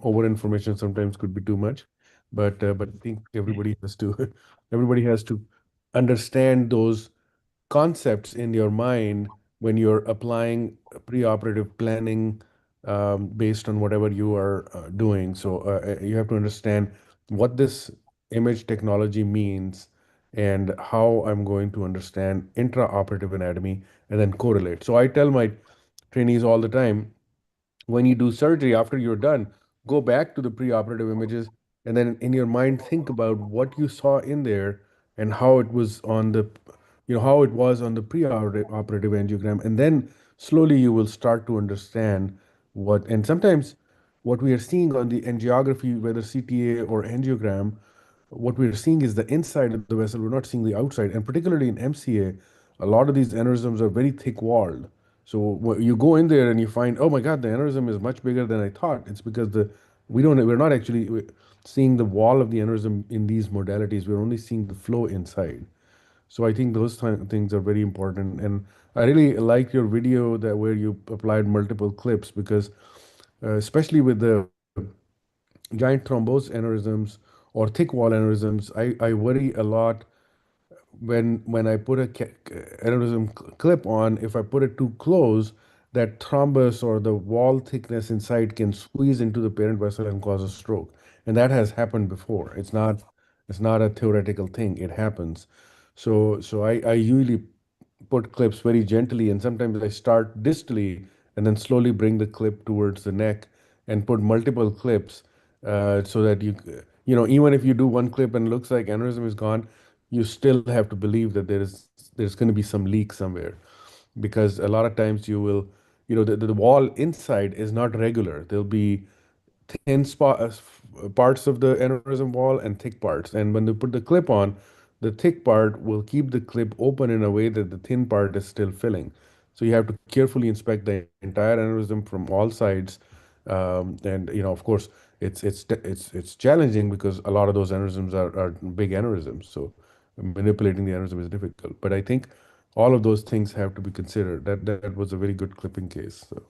over information sometimes could be too much, but I think everybody has to everybody has to understand those concepts in your mind when you're applying preoperative planning based on whatever you are doing. So you have to understand what this image technology means and how I'm going to understand intraoperative anatomy and then correlate. So I tell my trainees all the time, when you do surgery, after you're done, go back to the preoperative images and then in your mind think about what you saw in there and how it was on the, how it was on the preoperative angiogram, and then slowly you will start to understand what. And sometimes what we are seeing on the angiography, whether CTA or angiogram, what we're seeing is the inside of the vessel. We're not seeing the outside. And particularly in MCA, a lot of these aneurysms are very thick walled. So you go in there and you find, oh my God, the aneurysm is much bigger than I thought. It's because we're not actually seeing the wall of the aneurysm in these modalities. We're only seeing the flow inside. So I think those things are very important. And I really liked your video that where you applied multiple clips because, especially with the giant thrombose aneurysms or thick wall aneurysms, I worry a lot when I put a aneurysm clip on. If I put it too close, that thrombus or the wall thickness inside can squeeze into the parent vessel and cause a stroke. And that has happened before. It's not a theoretical thing. It happens. So I usually put clips very gently, and sometimes I start distally and then slowly bring the clip towards the neck and put multiple clips so that even if you do one clip and it looks like aneurysm is gone, you still have to believe that there's going to be some leak somewhere, because a lot of times you will, the wall inside is not regular. There'll be thin parts of the aneurysm wall and thick parts. And when they put the clip on, the thick part will keep the clip open in a way that the thin part is still filling. So you have to carefully inspect the entire aneurysm from all sides. And of course, it's challenging because a lot of those aneurysms are big aneurysms. So manipulating the aneurysm is difficult. But I think all of those things have to be considered. That was a very good clipping case. So.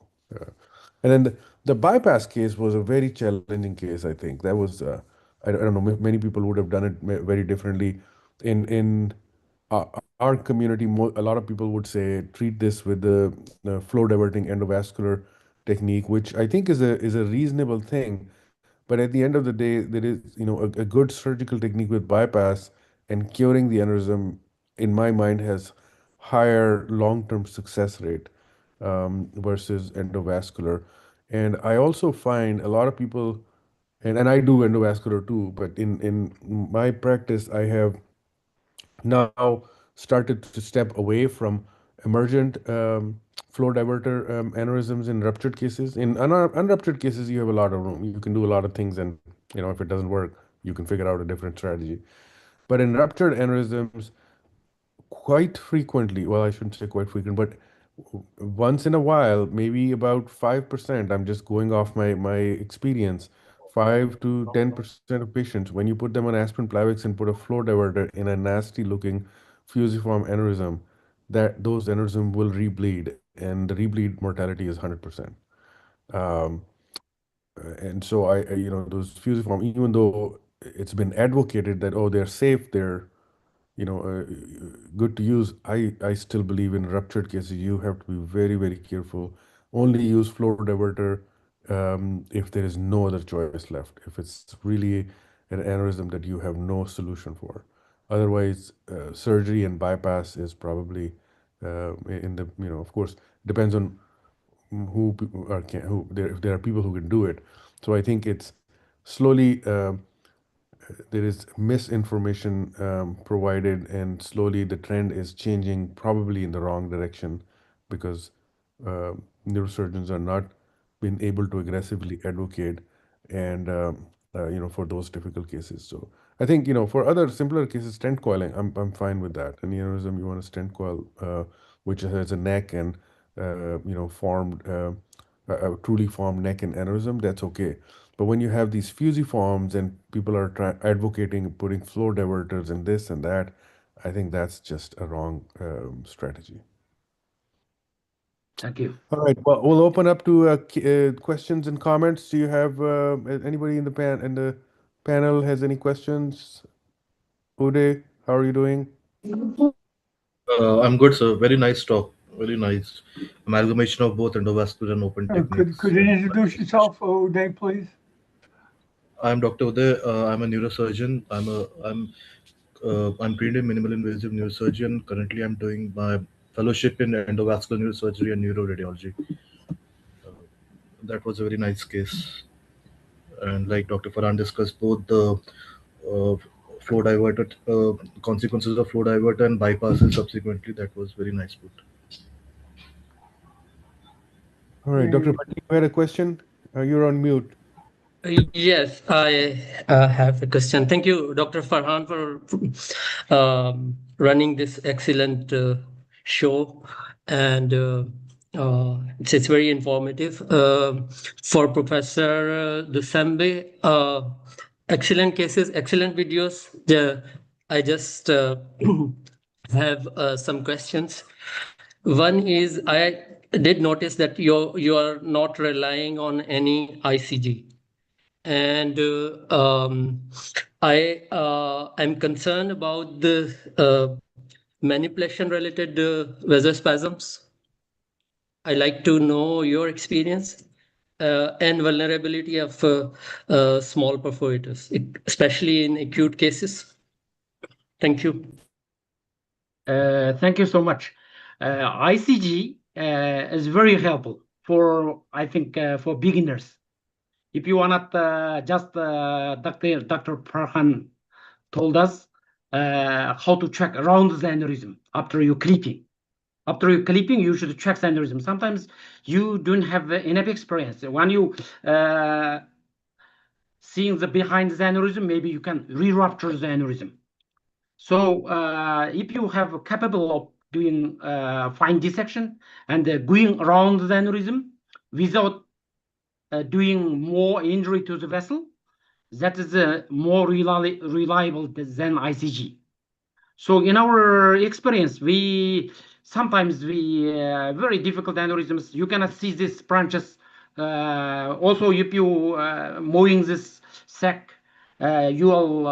And then the bypass case was a very challenging case, I think. That was, I don't know, many people would have done it very differently. In our community, a lot of people would say treat this with the flow diverting endovascular technique, which I think is a reasonable thing. But at the end of the day, there is, a good surgical technique with bypass and curing the aneurysm, in my mind, has higher long-term success rate versus endovascular. And I also find a lot of people, and I do endovascular too, but in my practice, I have now started to step away from emergent flow diverter aneurysms in ruptured cases. In unruptured cases, you have a lot of room. You can do a lot of things, and if it doesn't work, you can figure out a different strategy. But in ruptured aneurysms, quite frequently, well, I shouldn't say quite frequent, but once in a while, maybe about 5%, I'm just going off my experience, 5 to 10% of patients, when you put them on aspirin Plavix and put a flow diverter in a nasty looking fusiform aneurysm, that those aneurysm will rebleed, and the rebleed mortality is 100%. Um, and so those fusiform, even though it's been advocated that, oh, they're safe, they're good to use. I still believe in ruptured cases, you have to be very, very careful. Only use flow diverter if there is no other choice left. If it's really an aneurysm that you have no solution for. Otherwise, surgery and bypass is probably in the, of course, depends on who people are, who there, if there are people who can do it. So I think it's slowly. There is misinformation provided, and slowly the trend is changing, probably in the wrong direction, because uh, neurosurgeons are not being able to aggressively advocate and for those difficult cases. So I think for other simpler cases, stent coiling, I'm fine with that. An aneurysm, you want a stent coil which has a neck and formed a truly formed neck and aneurysm, that's okay. But when you have these fusiforms and people are advocating putting flow diverters and this and that, I think that's just a wrong strategy. Thank you. All right. Well, we'll open up to questions and comments. Do you have anybody in the panel has any questions? Uday, how are you doing? I'm good, sir. Very nice talk. Very nice amalgamation of both endovascular and open techniques. Could you And introduce yourself, Uday, please? I'm Dr. Uday. I'm a neurosurgeon. I'm trained in minimal invasive neurosurgeon. Currently, I'm doing my fellowship in endovascular neurosurgery and neuroradiology. That was a very nice case. And like Dr. Farhan discussed, both the flow diverted consequences of flow diverter and bypasses subsequently. That was very nice put. All right, Dr. Bhatti, you had a question? You're on mute. Yes, I have a question. Thank you, Dr. Farhan, for running this excellent show, and it's very informative. For Professor Dusambe, excellent cases, excellent videos. I just have some questions. One is I did notice that you are not relying on any ICG. And I am concerned about the manipulation-related vasospasms. I like to know your experience and vulnerability of small perforators, especially in acute cases. Thank you. Thank you so much. ICG is very helpful for, I think, for beginners. If you want just Dr. Farhan told us how to check around the aneurysm after you clipping. After you clipping, you should check the aneurysm. Sometimes you don't have enough experience. When you seeing the behind the aneurysm, maybe you can re-rupture the aneurysm. So if you have capable of doing fine dissection and going around the aneurysm without doing more injury to the vessel, that is more reliable than ICG. So in our experience, sometimes very difficult aneurysms, you cannot see these branches. Also, if you mowing this sac, you will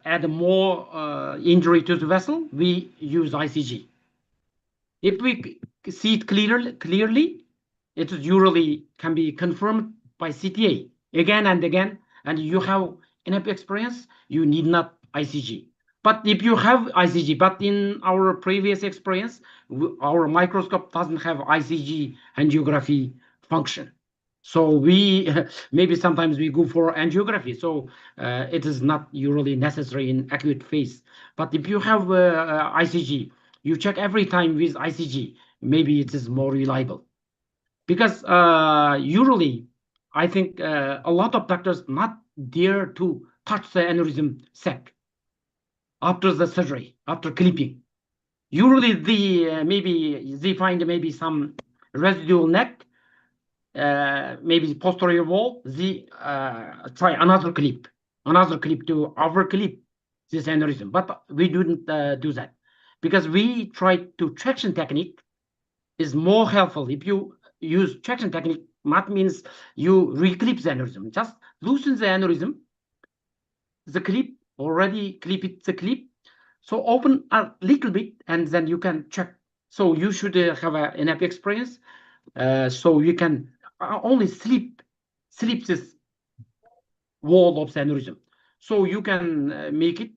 add more injury to the vessel. We use ICG. If we see it clearly, it usually can be confirmed by CTA again and again, and you have enough experience, you need not ICG. But if you have ICG, but in our previous experience, our microscope doesn't have ICG angiography function. So we maybe sometimes we go for angiography. So it is not usually necessary in acute phase. But if you have ICG, you check every time with ICG, maybe it is more reliable. Because usually, I think a lot of doctors not dare to touch the aneurysm sac after the surgery, after clipping. Usually, maybe they find maybe some residual neck, maybe posterior wall. They try another clip to overclip this aneurysm. But we didn't do that because we tried to traction technique is more helpful. If you use traction technique, that means you reclip the aneurysm. Just loosen the aneurysm, the clip, already clip it, the clip. So open a little bit and then you can check. So you should have enough experience. So you can only slip this wall of the aneurysm. So you can make it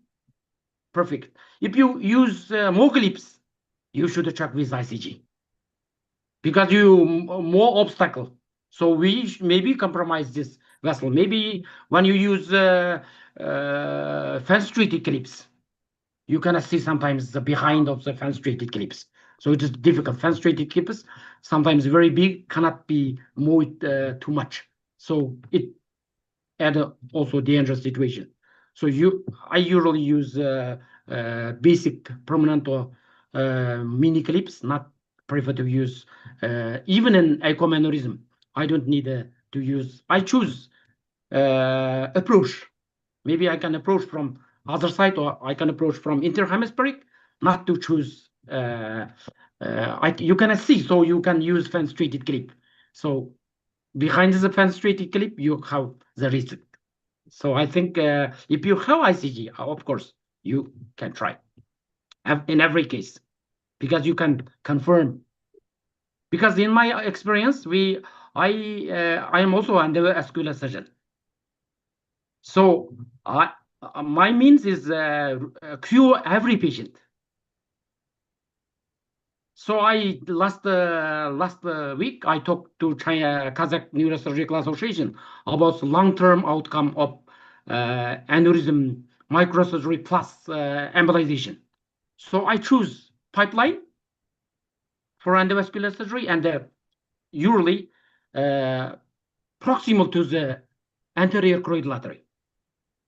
perfect. If you use more clips, you should check with ICG. Because you more obstacle. So we maybe compromise this vessel. Maybe when you use fence-treated clips, you cannot see sometimes the behind of the fence-treated clips. So it is difficult. Fence-treated clips, sometimes very big, cannot be moved too much. So it add also dangerous situation. So I usually use basic permanent or mini clips, not prefer to use even in echoaneurysm. I don't need to use. I choose approach. Maybe I can approach from other side or I can approach from interhemispheric, not to choose you can see, so you can use fenestrated clip. So behind the fenestrated clip, you have the risk. So I think if you have ICG, of course, you can try in every case, because you can confirm. Because in my experience, I am also an endovascular surgeon. So my means is cure every patient. So I last week I talked to China Kazakh Neurosurgical Association about long-term outcome of aneurysm microsurgery plus embolization. So I choose pipeline for endovascular surgery and usually proximal to the anterior choroidal artery.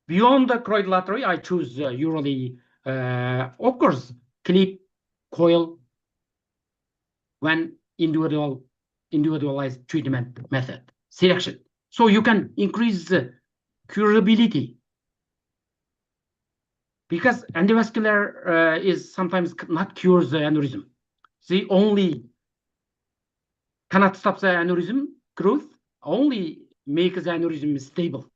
Beyond the choroidal artery, I choose usually, of course, clip, coil, when individualized treatment method selection. So you can increase the curability, because endovascular is sometimes not cures the aneurysm. They only cannot stop the aneurysm growth, only make the aneurysm stable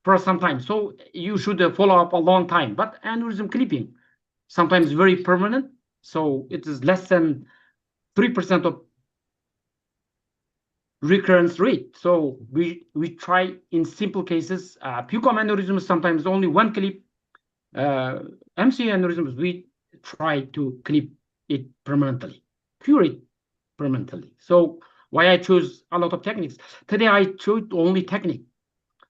for some time. So you should follow up a long time. But aneurysm clipping, sometimes very permanent. So it is less than 3% of recurrence rate. So we try in simple cases. PUCOM aneurysm is sometimes only one clip. MC aneurysms, we try to clip it permanently, cure it permanently. So why I choose a lot of techniques. Today I chose only technique,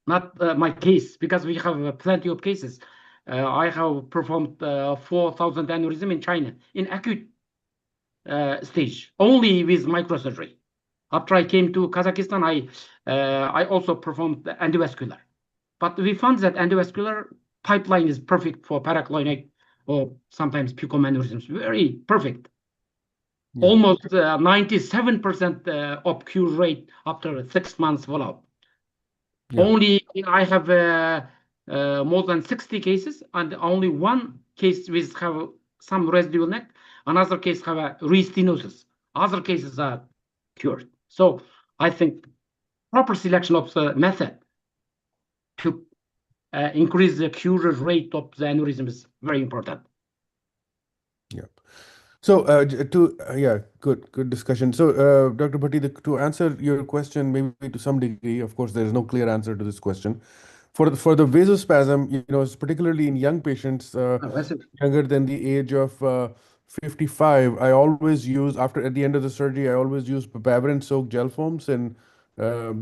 not my case, because we have plenty of cases. I have performed 4,000 aneurysm in China in acute stage, only with microsurgery. After I came to Kazakhstan, I also performed the endovascular. But we found that endovascular pipeline is perfect for paraclonic or sometimes PUCOM aneurysms, very perfect. Yeah. Almost 97% of cure rate after 6 months follow-up. Yeah. Only I have more than 60 cases, and only one case with have some residual neck, another case have a restenosis. Other cases are cured. So I think proper selection of the method to increase the cure rate of the aneurysm is very important. Yeah. So, yeah, good discussion. So, Dr. Bhatti, to answer your question, maybe to some degree, of course, there is no clear answer to this question. For the vasospasm, particularly in young patients, younger than the age of 55, I always use at the end of the surgery, I always use papaverine soaked gel foams and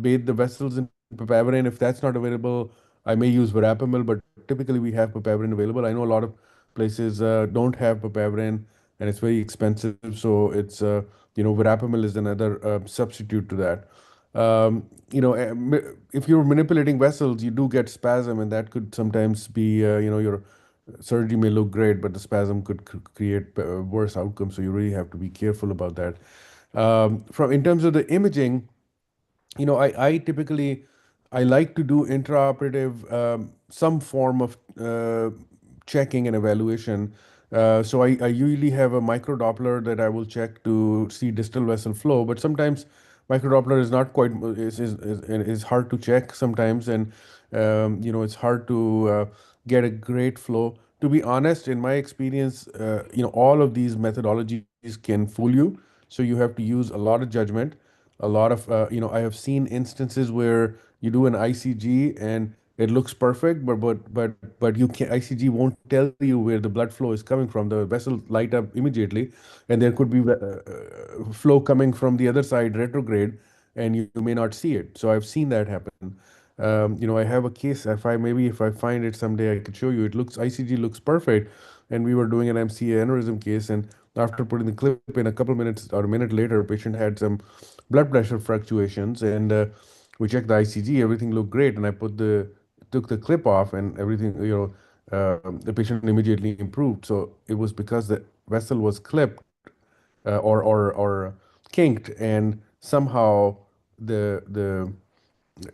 bathe the vessels in papaverine. If that's not available, I may use verapamil, but typically we have papaverine available. I know a lot of places don't have papaverine and it's very expensive, so it's verapamil is another substitute to that. If you're manipulating vessels, you do get spasm, and that could sometimes be, your surgery may look great, but the spasm could create worse outcomes. So you really have to be careful about that. From in terms of the imaging, I typically I like to do intraoperative some form of checking and evaluation. So I usually have a microdoppler that I will check to see distal vessel flow, but sometimes microdoppler is not quite is hard to check sometimes, and it's hard to get a great flow. To be honest, in my experience, all of these methodologies can fool you, so you have to use a lot of judgment, a lot of I have seen instances where you do an ICG and it looks perfect, but you can ICG won't tell you where the blood flow is coming from. The vessel light up immediately, and there could be flow coming from the other side retrograde, and you may not see it. So I've seen that happen. I have a case. If I find it someday, I could show you. It looks ICG looks perfect, and we were doing an MCA aneurysm case, and after putting the clip in, a couple minutes or a minute later, patient had some blood pressure fluctuations, and we checked the ICG. Everything looked great, and I took the clip off, and everything. The patient immediately improved. So it was because the vessel was clipped or kinked, and somehow the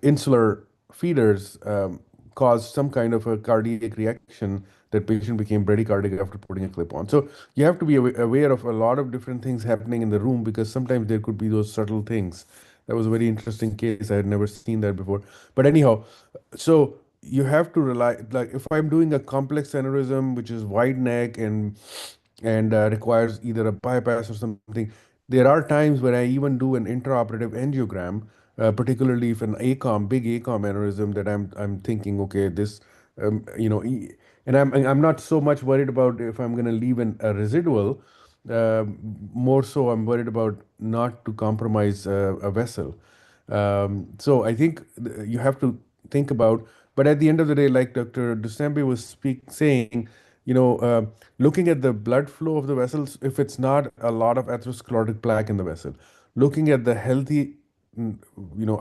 insular feeders caused some kind of a cardiac reaction. That patient became bradycardic after putting a clip on. So you have to be aware of a lot of different things happening in the room, because sometimes there could be those subtle things. That was a very interesting case. I had never seen that before. But anyhow, so you have to rely, like if I'm doing a complex aneurysm which is wide neck and requires either a bypass or something, there are times where I even do an intraoperative angiogram, particularly if an ACOM, big ACOM aneurysm, that I'm thinking, okay, this, and I'm not so much worried about if I'm going to leave a residual. More so, I'm worried about not to compromise a vessel. So I think you have to think about, but at the end of the day, like Dr. Dusembe was saying, looking at the blood flow of the vessels, if it's not a lot of atherosclerotic plaque in the vessel, looking at the healthy, mm,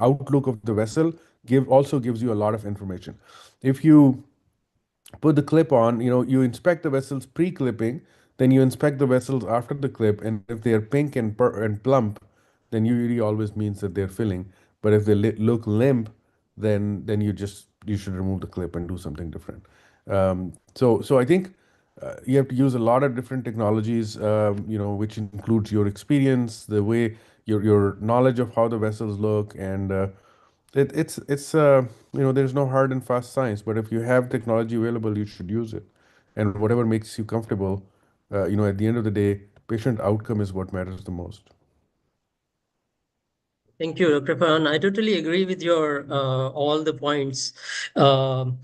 outlook of the vessel also gives you a lot of information. If you put the clip on, you inspect the vessels pre-clipping, then you inspect the vessels after the clip, and if they are pink and plump, then usually always means that they're filling. But if they look limp, then you should remove the clip and do something different. So I think you have to use a lot of different technologies, which includes your experience, the way your knowledge of how the vessels look, and there's no hard and fast science, but if you have technology available, you should use it, and whatever makes you comfortable. At the end of the day, patient outcome is what matters the most. Thank you, Dr. Farhan. I totally agree with your all the points. Um,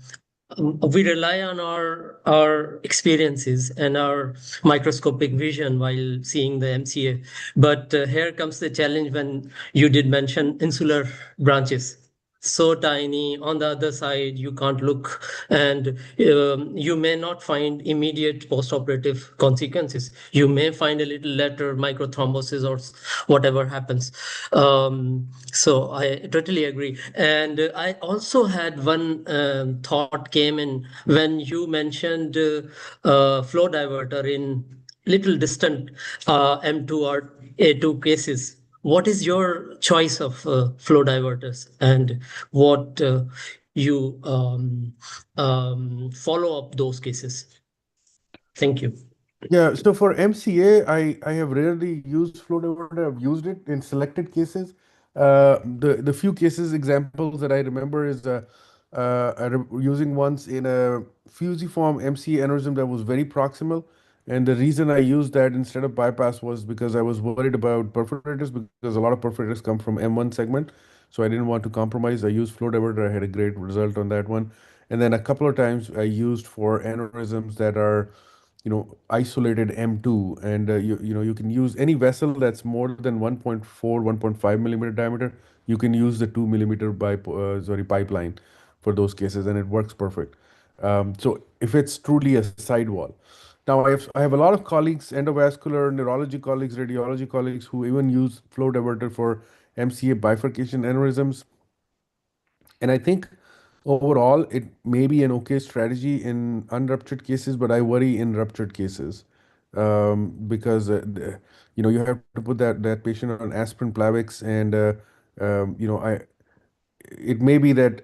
we rely on our experiences and our microscopic vision while seeing the MCA. But here comes the challenge when you did mention insular branches. So tiny on the other side, you can't look, and you may not find immediate post-operative consequences. You may find a little later microthrombosis or whatever happens. So I totally agree. And I also had one thought came in when you mentioned flow diverter in little distant M2 or A2 cases. What is your choice of flow diverters, and what you follow up those cases? Thank you. Yeah, so for MCA, I have rarely used flow diverter. I've used it in selected cases. The few cases examples that I remember is using once in a fusiform MCA aneurysm that was very proximal, and the reason I used that instead of bypass was because I was worried about perforators, because a lot of perforators come from M1 segment, so I didn't want to compromise. I used flow diverter. I had a great result on that one, and then a couple of times I used for aneurysms that are isolated M2, and you can use any vessel that's more than 1.4, 1.5 millimeter diameter. You can use the 2 millimeter pipeline for those cases, and it works perfect. So if it's truly a sidewall. Now I have a lot of colleagues, endovascular, neurology colleagues, radiology colleagues, who even use flow diverter for MCA bifurcation aneurysms. And I think overall it may be an okay strategy in unruptured cases, but I worry in ruptured cases, because you have to put that patient on aspirin Plavix, and I it may be that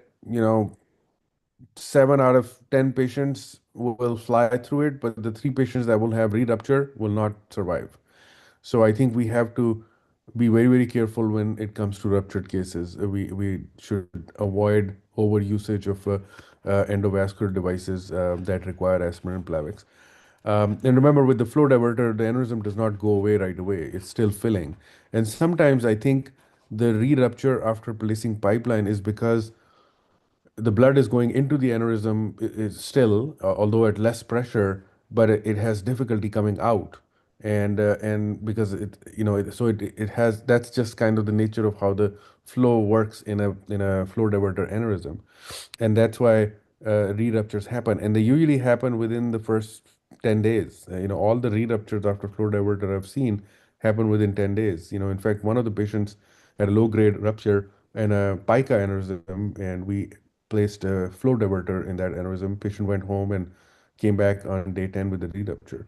7 out of 10 patients will fly through it, but the 3 patients that will have re-rupture will not survive. So I think we have to be very, very careful when it comes to ruptured cases. We should avoid over usage of endovascular devices that require aspirin and Plavix. And remember, with the flow diverter, the aneurysm does not go away right away. It's still filling. And sometimes I think the re-rupture after placing pipeline is because the blood is going into the aneurysm is still, although at less pressure, but it has difficulty coming out, and because it has, that's just kind of the nature of how the flow works in a flow diverter aneurysm, and that's why re-ruptures happen, and they usually happen within the first 10 days. All the re-ruptures after flow diverter I've seen happen within 10 days. In fact, one of the patients had a low-grade rupture and a pica aneurysm, and we placed a flow diverter in that aneurysm. Patient went home and came back on day 10 with a re-rupture.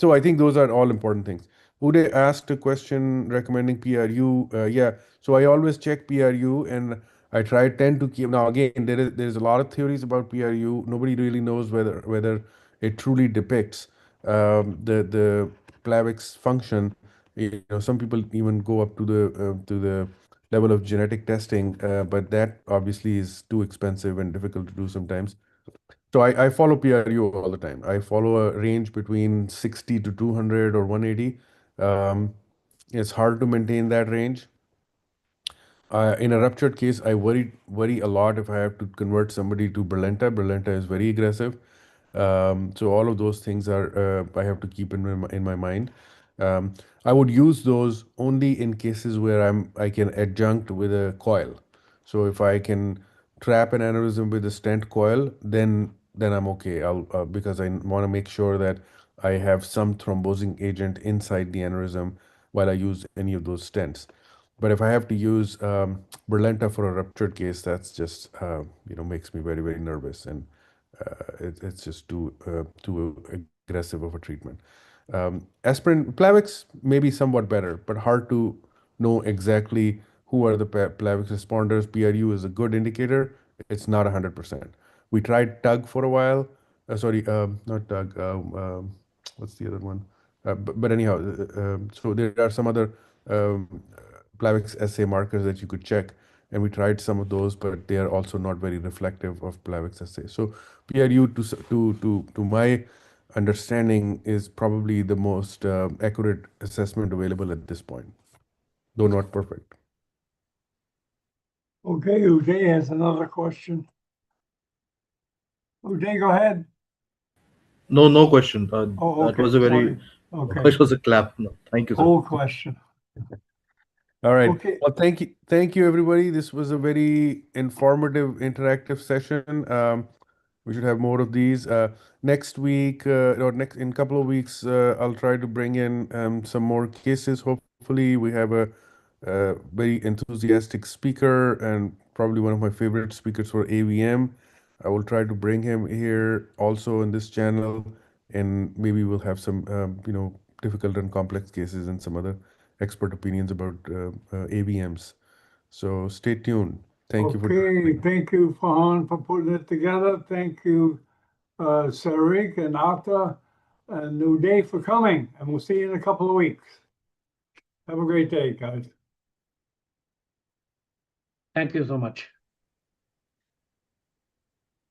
So I think those are all important things. Uday asked a question recommending PRU. Yeah, so I always check PRU, and I tend to keep. Now again, there's a lot of theories about PRU. Nobody really knows whether it truly depicts the Plavix function. You know, some people even go up to the level of genetic testing, but that obviously is too expensive and difficult to do sometimes. So I follow PRU all the time. I follow a range between 60 to 200 or 180. It's hard to maintain that range. In a ruptured case, I worry a lot if I have to convert somebody to Brilinta. Brilinta is very aggressive. So all of those things are I have to keep in my mind. Um, I would use those only in cases where I can adjunct with a coil. So if I can trap an aneurysm with a stent coil, then I'm okay. I'll because I want to make sure that I have some thrombosing agent inside the aneurysm while I use any of those stents. But if I have to use Brilinta for a ruptured case, that's just makes me very nervous, and it's just too aggressive of a treatment. Aspirin, Plavix may be somewhat better, but hard to know exactly who are the Plavix responders. PRU is a good indicator. It's not 100%. We tried TUG for a while. Sorry, not TUG. What's the other one? But anyhow, so there are some other um, Plavix assay markers that you could check, and we tried some of those, but they are also not very reflective of Plavix assay. So PRU, to my understanding, is probably the most accurate assessment available at this point, though not perfect. Okay, Uday has another question. Uday, go ahead. No question. Oh, That was okay, a very, sorry. Okay, it was a clap. No, thank you, sir. whole question. All right. Okay, Well, thank you, everybody. This was a very informative, interactive session. We should have more of these. Next week or next in a couple of weeks, I'll try to bring in some more cases. Hopefully, we have a very enthusiastic speaker and probably one of my favorite speakers for AVM. I will try to bring him here also in this channel, and maybe we'll have some difficult and complex cases and some other expert opinions about AVMs. So stay tuned. Thank you for okay, joining. thank you, Farhan, for putting it together. Thank you, Sarik and Atta and Uday for coming, and we'll see you in a couple of weeks. Have a great day, guys. Thank you so much.